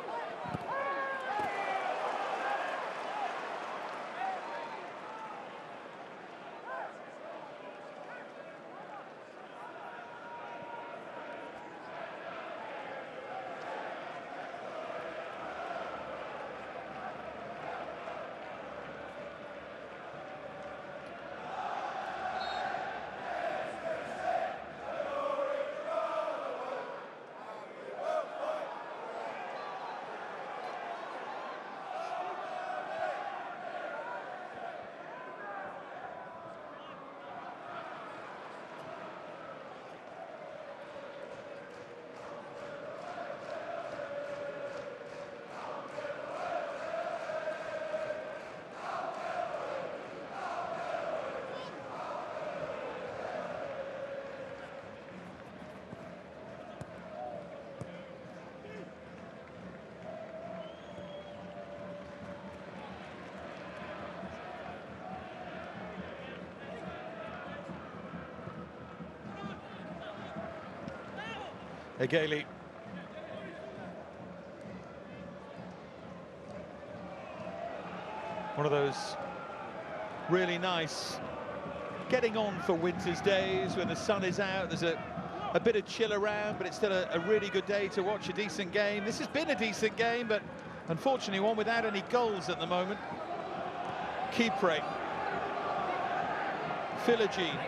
Gailey. One of those really nice getting on for winter's days when the sun is out. There's a bit of chill around, but it's still a really good day to watch a decent game. This has been a decent game, but unfortunately one without any goals at the moment. Kipre. Philogene.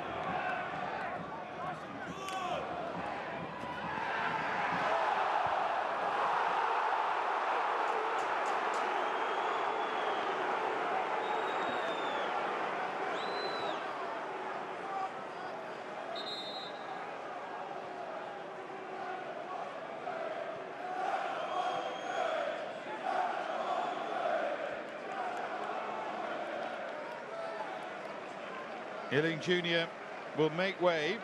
Illing Jr. will make way.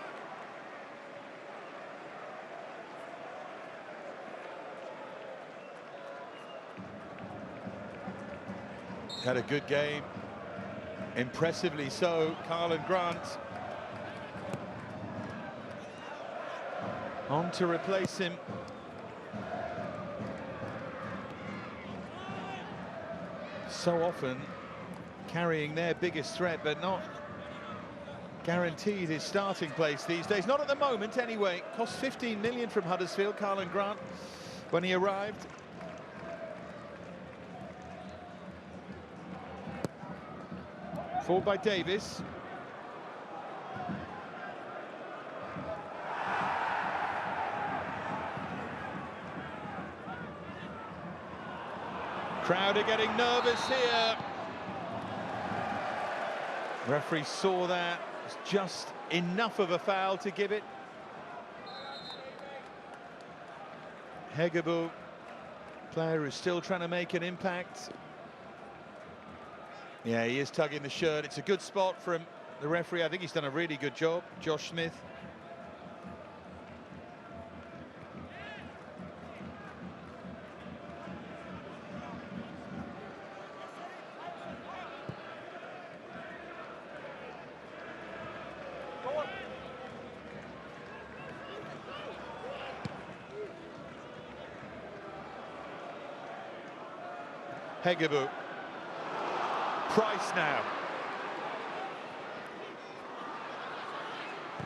Had a good game, impressively so. Carlin Grant on to replace him. So often carrying their biggest threat, but not guaranteed his starting place these days. Not at the moment, anyway. Cost 15 million from Huddersfield, Carlin Grant, when he arrived. Forward by Davis. Crowd are getting nervous here. Referee saw that. It's just enough of a foul to give it. Hegabu, player who's still trying to make an impact. Yeah, he is tugging the shirt. It's a good spot from the referee. I think he's done a really good job, Josh Smith. Hegabu. Price now.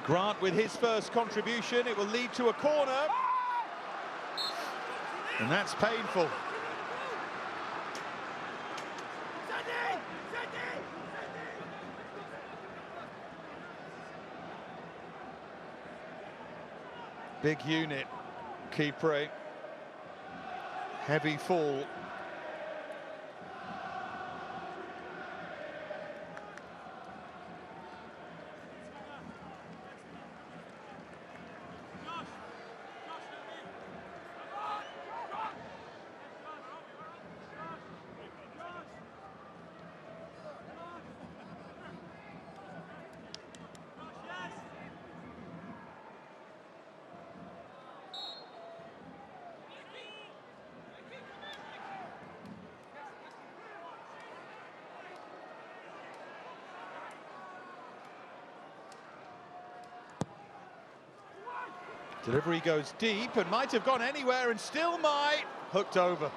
Grant with his first contribution. It will lead to a corner. And that's painful. Big unit. Kipre. Heavy fall. Delivery goes deep and might have gone anywhere and still might. Hooked over.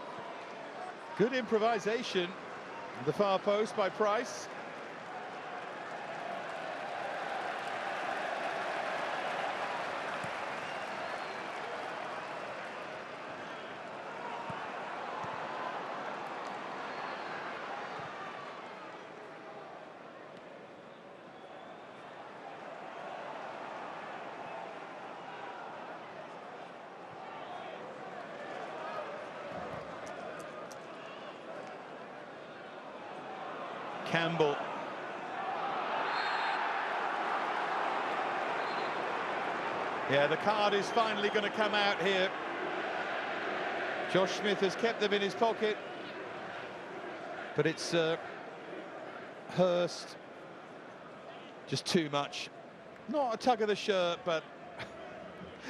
Good improvisation. The far post by Price. Campbell. Yeah, the card is finally going to come out here. Josh Smith has kept them in his pocket, but it's Hurst. Just too much. Not a tug of the shirt, but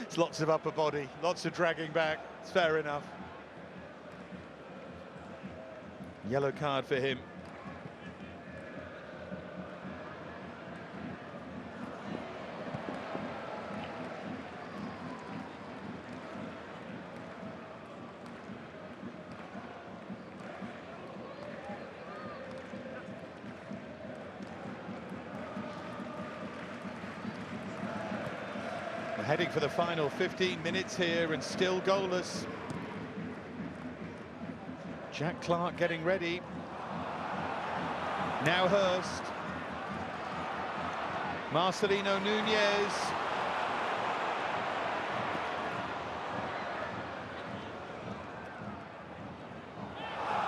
it's lots of upper body, lots of dragging back. It's fair enough. Yellow card for him. Heading for the final 15 minutes here and still goalless. Jack Clark getting ready. Now Hurst. Marcelino Nunez.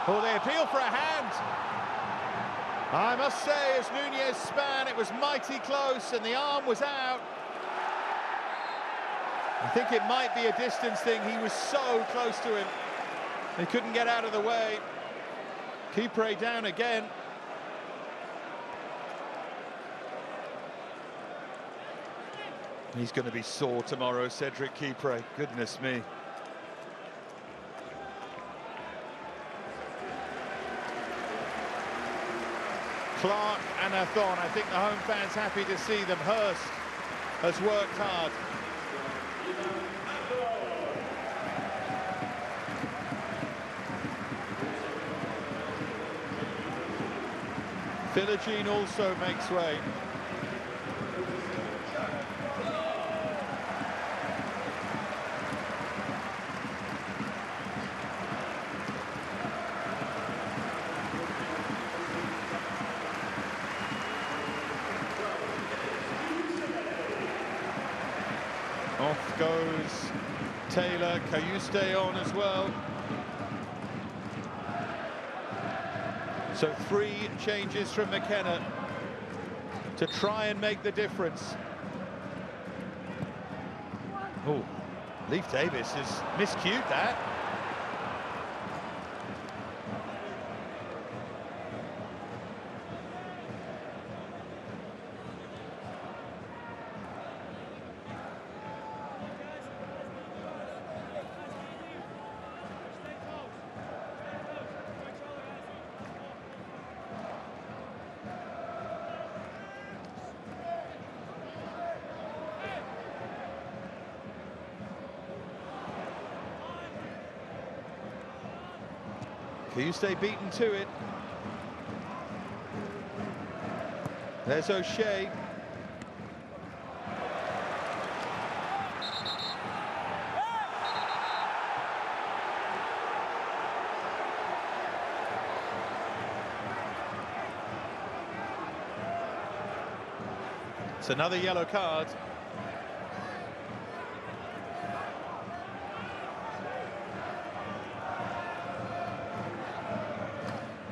Oh, they appeal for a hand. I must say, as Nunez span, it was mighty close and the arm was out. I think it might be a distance thing. He was so close to him. He couldn't get out of the way. Kipre down again. He's going to be sore tomorrow, Cedric Kipre. Goodness me. Clark and Athon. I think the home fans happy to see them. Hurst has worked hard. Philogene also makes way. Off goes Taylor, Cayuste on as well. So 3 changes from McKenna to try and make the difference. Oh, Leif Davis has miscued that. Cayuste beaten to it. There's O'Shea. It's another yellow card.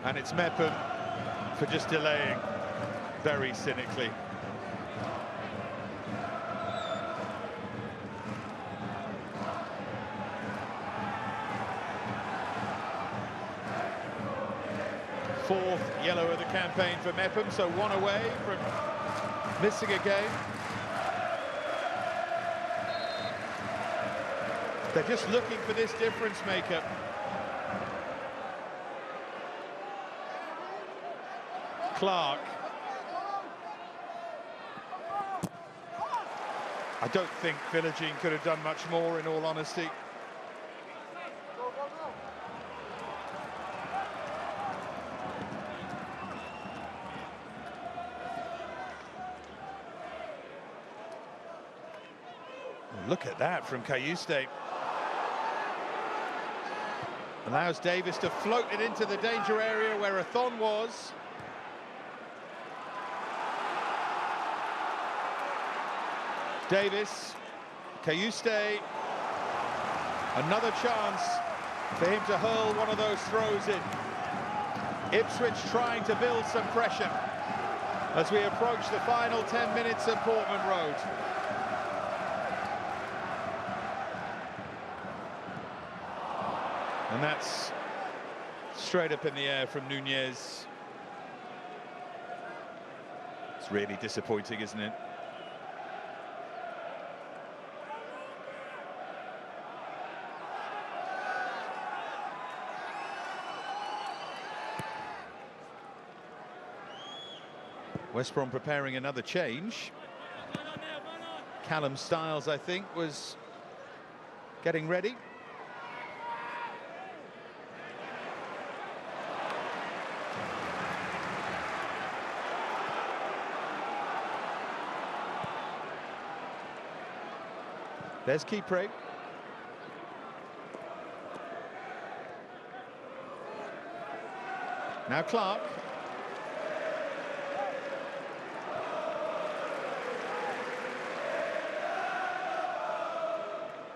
And it's Mepham for just delaying very cynically. Fourth yellow of the campaign for Mepham, so 1 away from missing a game. They're just looking for this difference maker. Clark. I don't think Philogene could have done much more, in all honesty. Look at that from Cayuste. Allows Davis to float it into the danger area where Athon was. Davis, Cayuste, another chance for him to hurl one of those throws in. Ipswich trying to build some pressure as we approach the final 10 minutes at Portman Road. And that's straight up in the air from Nunez. It's really disappointing, isn't it? West Brom preparing another change. Callum Styles, I think, was getting ready. There's Kipre. Now Clark.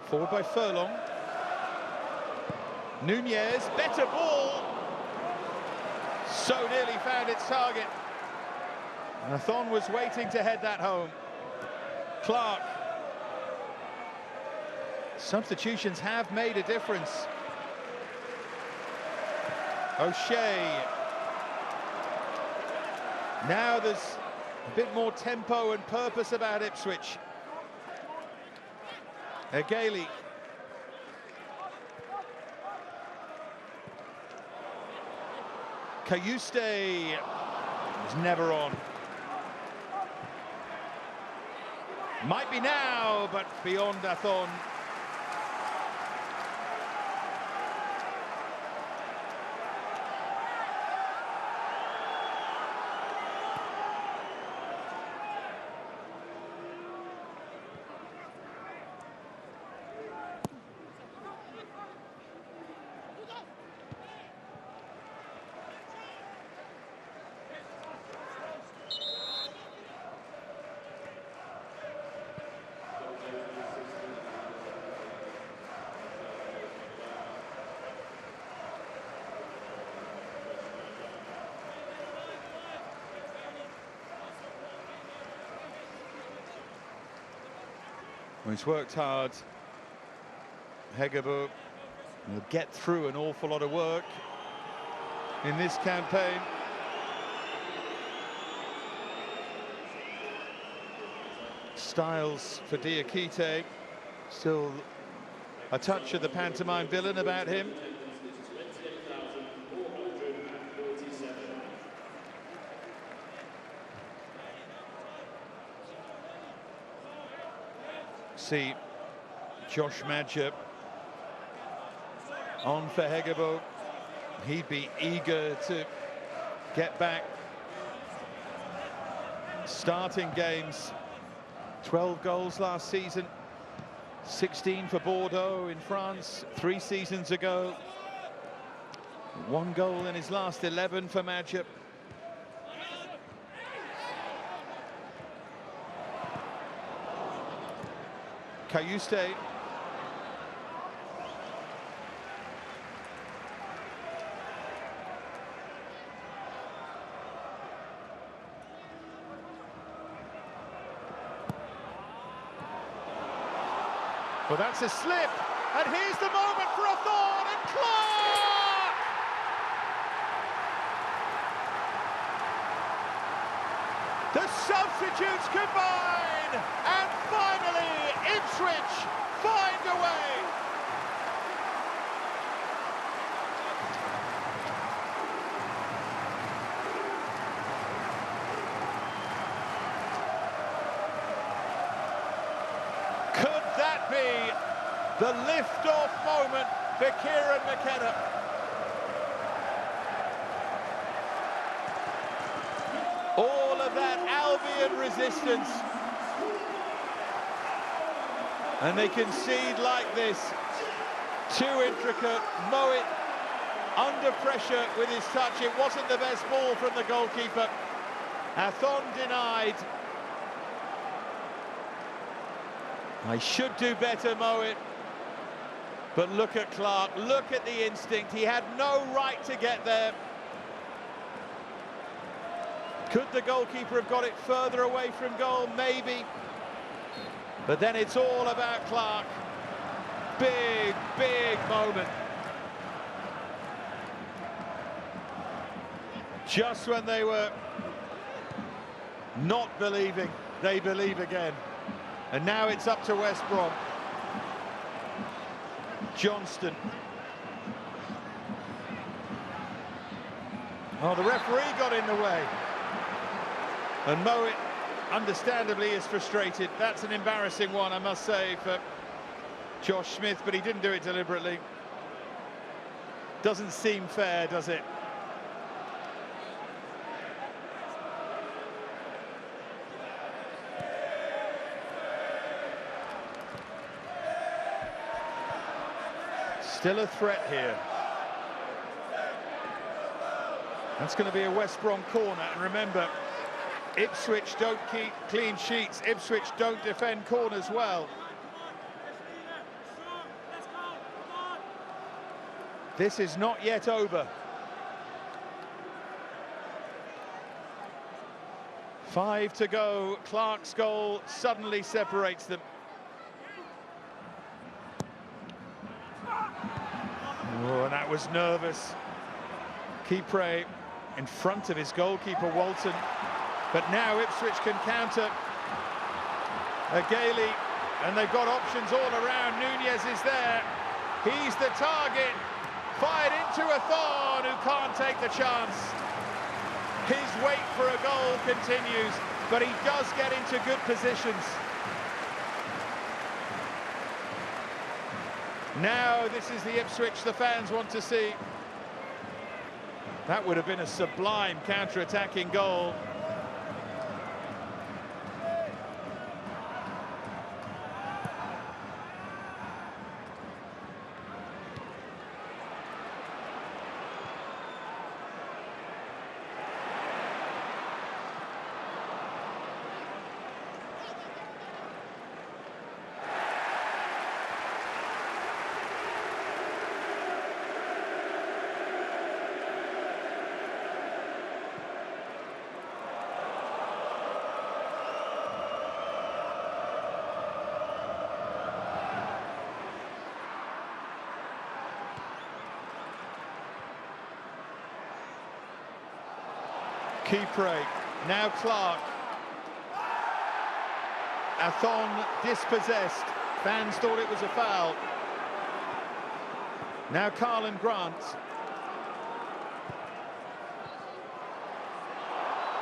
Forward by Furlong. Nunez, better ball. So nearly found its target. Athon was waiting to head that home. Clark. Substitutions have made a difference. O'Shea. Now there's a bit more tempo and purpose about Ipswich. Gailey. Cayuste was never on. Might be now, but beyond Athon. Well, he's worked hard. Hegebo will get through an awful lot of work in this campaign. Styles for Diakite. Still a touch of the pantomime villain about him. See Josh Madger on for Hegebo. He'd be eager to get back. Starting games, 12 goals last season, 16 for Bordeaux in France 3 seasons ago. 1 goal in his last 11 for Madger. Cayuste. Well, that's a slip, and here's the moment for Athon and Clark! The substitutes combine, and finally Ipswich find a way. be the lift-off moment for Kieran McKenna. All of that Albion resistance, and they concede like this. Too intricate. Mowat under pressure with his touch. It wasn't the best ball from the goalkeeper. Athon denied. I should do better, Mowat. But look at Clark, look at the instinct. He had no right to get there. Could the goalkeeper have got it further away from goal? Maybe. But then it's all about Clark. Big, big moment. Just when they were not believing, they believe again. And now it's up to West Brom. Johnston. Oh, the referee got in the way. And Mowat, understandably, is frustrated. That's an embarrassing one, I must say, for Josh Smith, but he didn't do it deliberately. Doesn't seem fair, does it? Still a threat here. That's going to be a West Brom corner, and remember, Ipswich don't keep clean sheets. Ipswich don't defend corners well. This is not yet over. 5 to go. Clark's goal suddenly separates them. Oh, and that was nervous. Kipre in front of his goalkeeper, Walton. But now Ipswich can counter. Gailey, and they've got options all around. Nunez is there. He's the target. Fired into Athon, who can't take the chance. His wait for a goal continues, but he does get into good positions. Now this is the Ipswich the fans want to see. That would have been a sublime counter-attacking goal. Kipre, now Clark. Athon dispossessed. Fans thought it was a foul. Now Carlin Grant.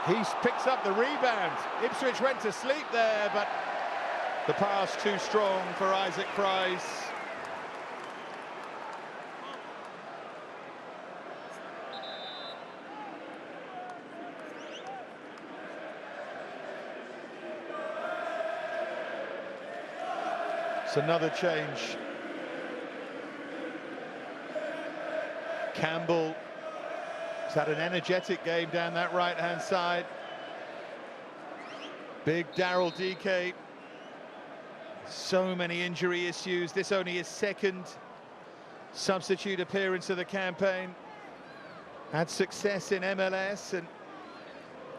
He picks up the rebound. Ipswich went to sleep there, but the pass too strong for Isaac Price. Another change. Campbell has had an energetic game down that right-hand side. Big Daryl DK. So many injury issues. This only his second substitute appearance of the campaign. Had success in MLS and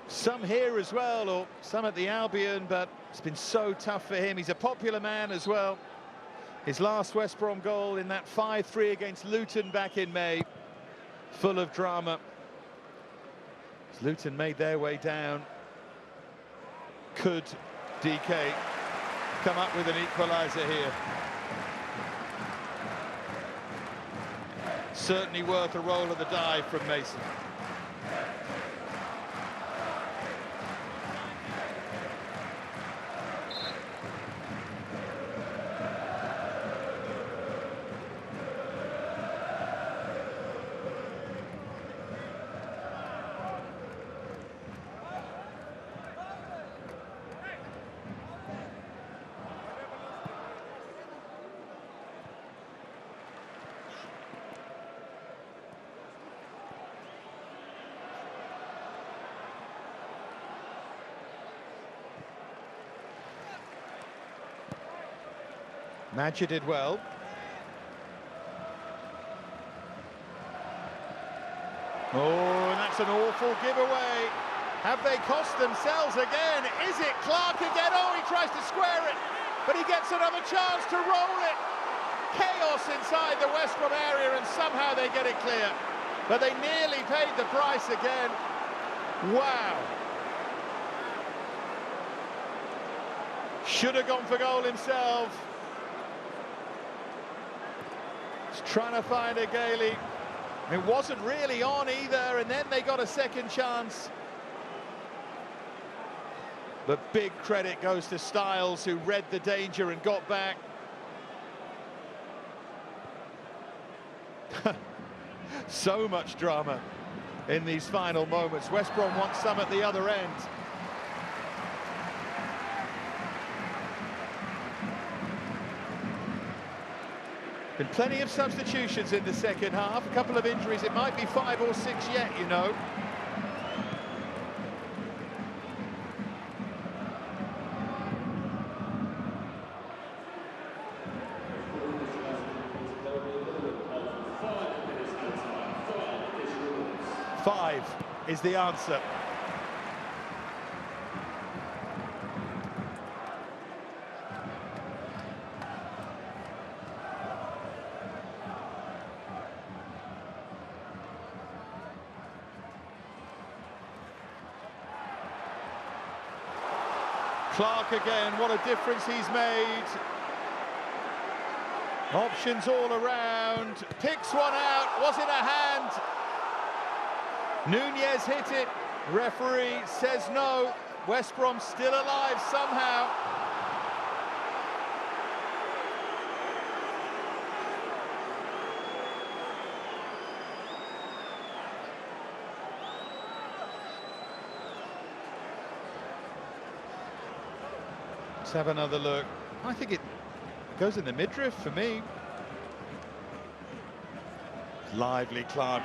some here as well, or some at the Albion, but it's been so tough for him. He's a popular man as well. His last West Brom goal in that 5-3 against Luton back in May, full of drama. As Luton made their way down, could DK come up with an equaliser here? Certainly worth a roll of the die from Mason. Madger did well. Oh, and that's an awful giveaway. Have they cost themselves again? Is it Clark again? Oh, he tries to square it, but he gets another chance to roll it. Chaos inside the West Brom area, and somehow they get it clear. But they nearly paid the price again. Wow. Should have gone for goal himself. He's trying to find a Gailey. It wasn't really on either, and then they got a second chance. But big credit goes to Styles, who read the danger and got back. So much drama in these final moments. West Brom wants some at the other end. Been plenty of substitutions in the second half, a couple of injuries, it might be 5 or 6 yet, you know. Five is the answer. Clark again, what a difference he's made. Options all around, picks one out, was it a hand? Nunez hit it, referee says no. West Brom still alive somehow. Let's have another look. I think it goes in the midriff for me. Lively Clark.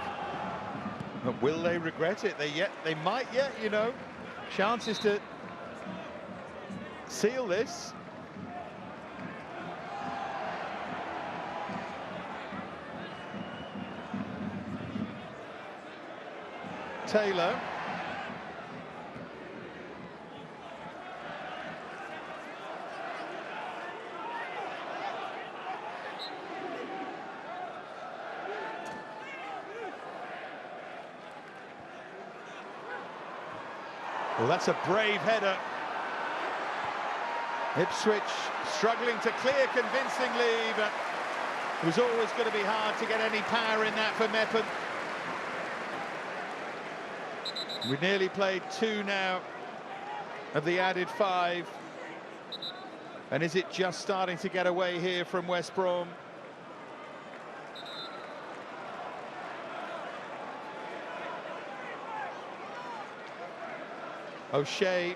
But will they regret it? They might yet, you know. Chances to seal this. Taylor. Well, that's a brave header. Ipswich struggling to clear convincingly, but it was always going to be hard to get any power in that for Meppen. We nearly played 2 now of the added 5. And is it just starting to get away here from West Brom? O'Shea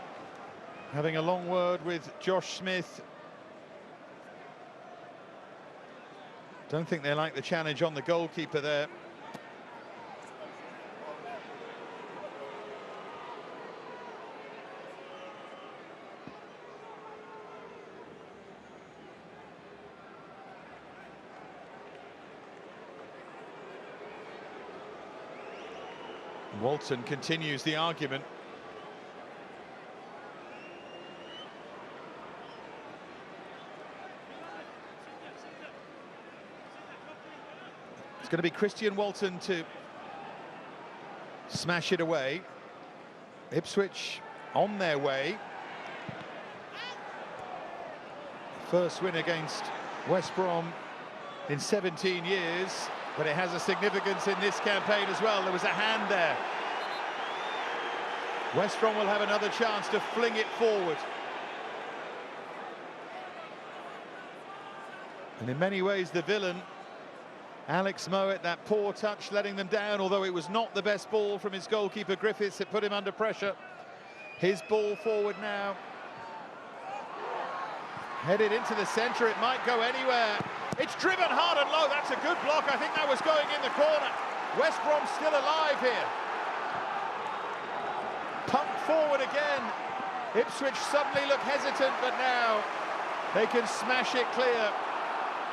having a long word with Josh Smith. Don't think they like the challenge on the goalkeeper there. Walton continues the argument. It's going to be Christian Walton to smash it away. Ipswich on their way. First win against West Brom in 17 years, but it has a significance in this campaign as well. There was a hand there. West Brom will have another chance to fling it forward. And in many ways, the villain, Alex Mowat, that poor touch letting them down, although it was not the best ball from his goalkeeper Griffiths. It put him under pressure. His ball forward now. Headed into the centre, it might go anywhere. It's driven hard and low, that's a good block. I think that was going in the corner. West Brom still alive here. Pumped forward again. Ipswich suddenly look hesitant, but now they can smash it clear.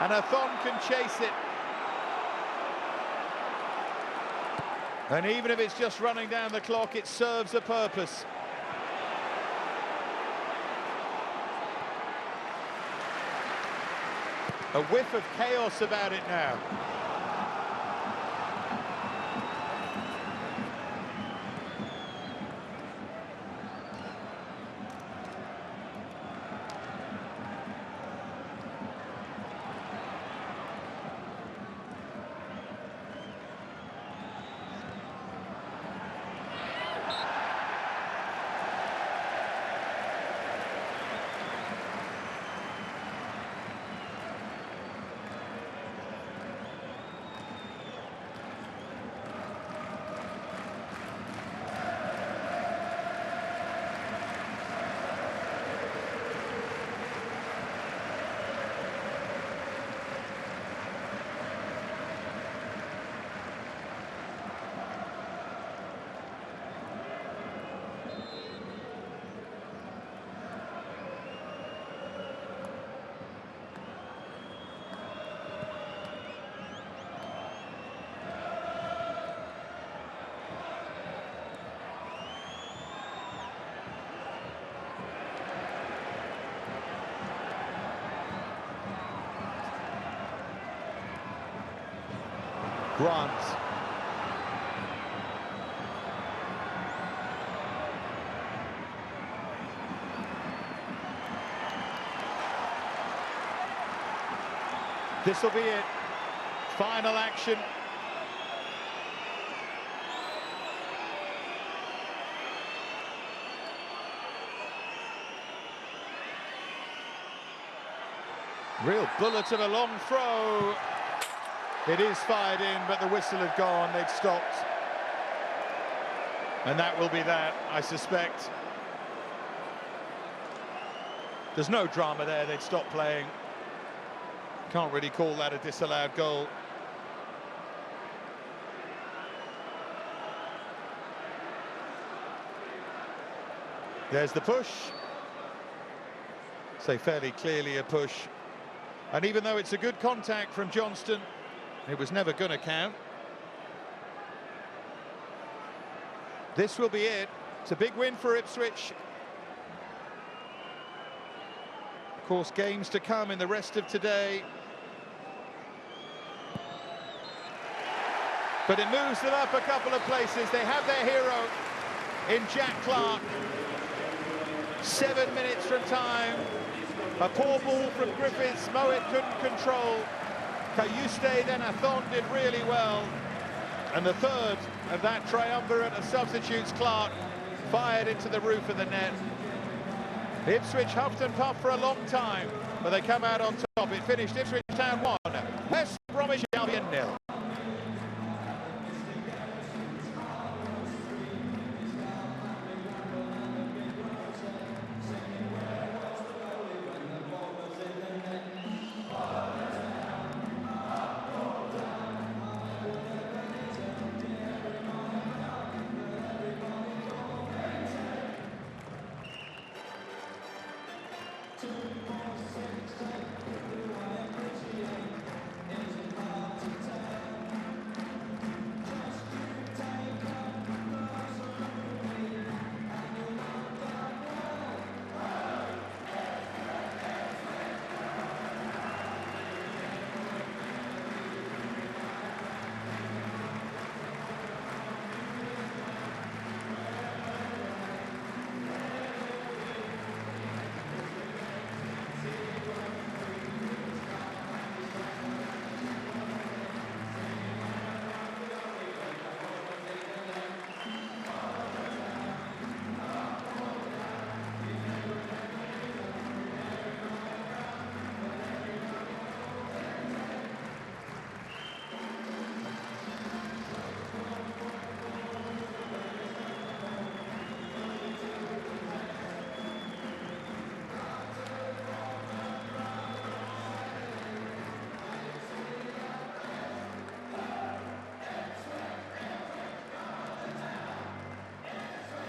And Athon can chase it. And even if it's just running down the clock, it serves a purpose. A whiff of chaos about it now. Grant. This will be it. Final action. Real bullet and a long throw. It is fired in, but the whistle had gone, they'd stopped. And that will be that, I suspect. There's no drama there, they'd stop playing. Can't really call that a disallowed goal. There's the push. Say fairly clearly a push. And even though it's a good contact from Johnston, it was never going to count. This will be it. It's a big win for Ipswich. Of course, games to come in the rest of today. But it moves them up a couple of places. They have their hero in Jack Clark. 7 minutes from time. A poor ball from Griffiths. Moet couldn't control. Kayuste, then Athon did really well. And the third of that triumvirate of substitutes, Clark, fired into the roof of the net. Ipswich huffed and puffed for a long time, but they come out on top. It finished Ipswich Town 1, West Bromwich Albion 0.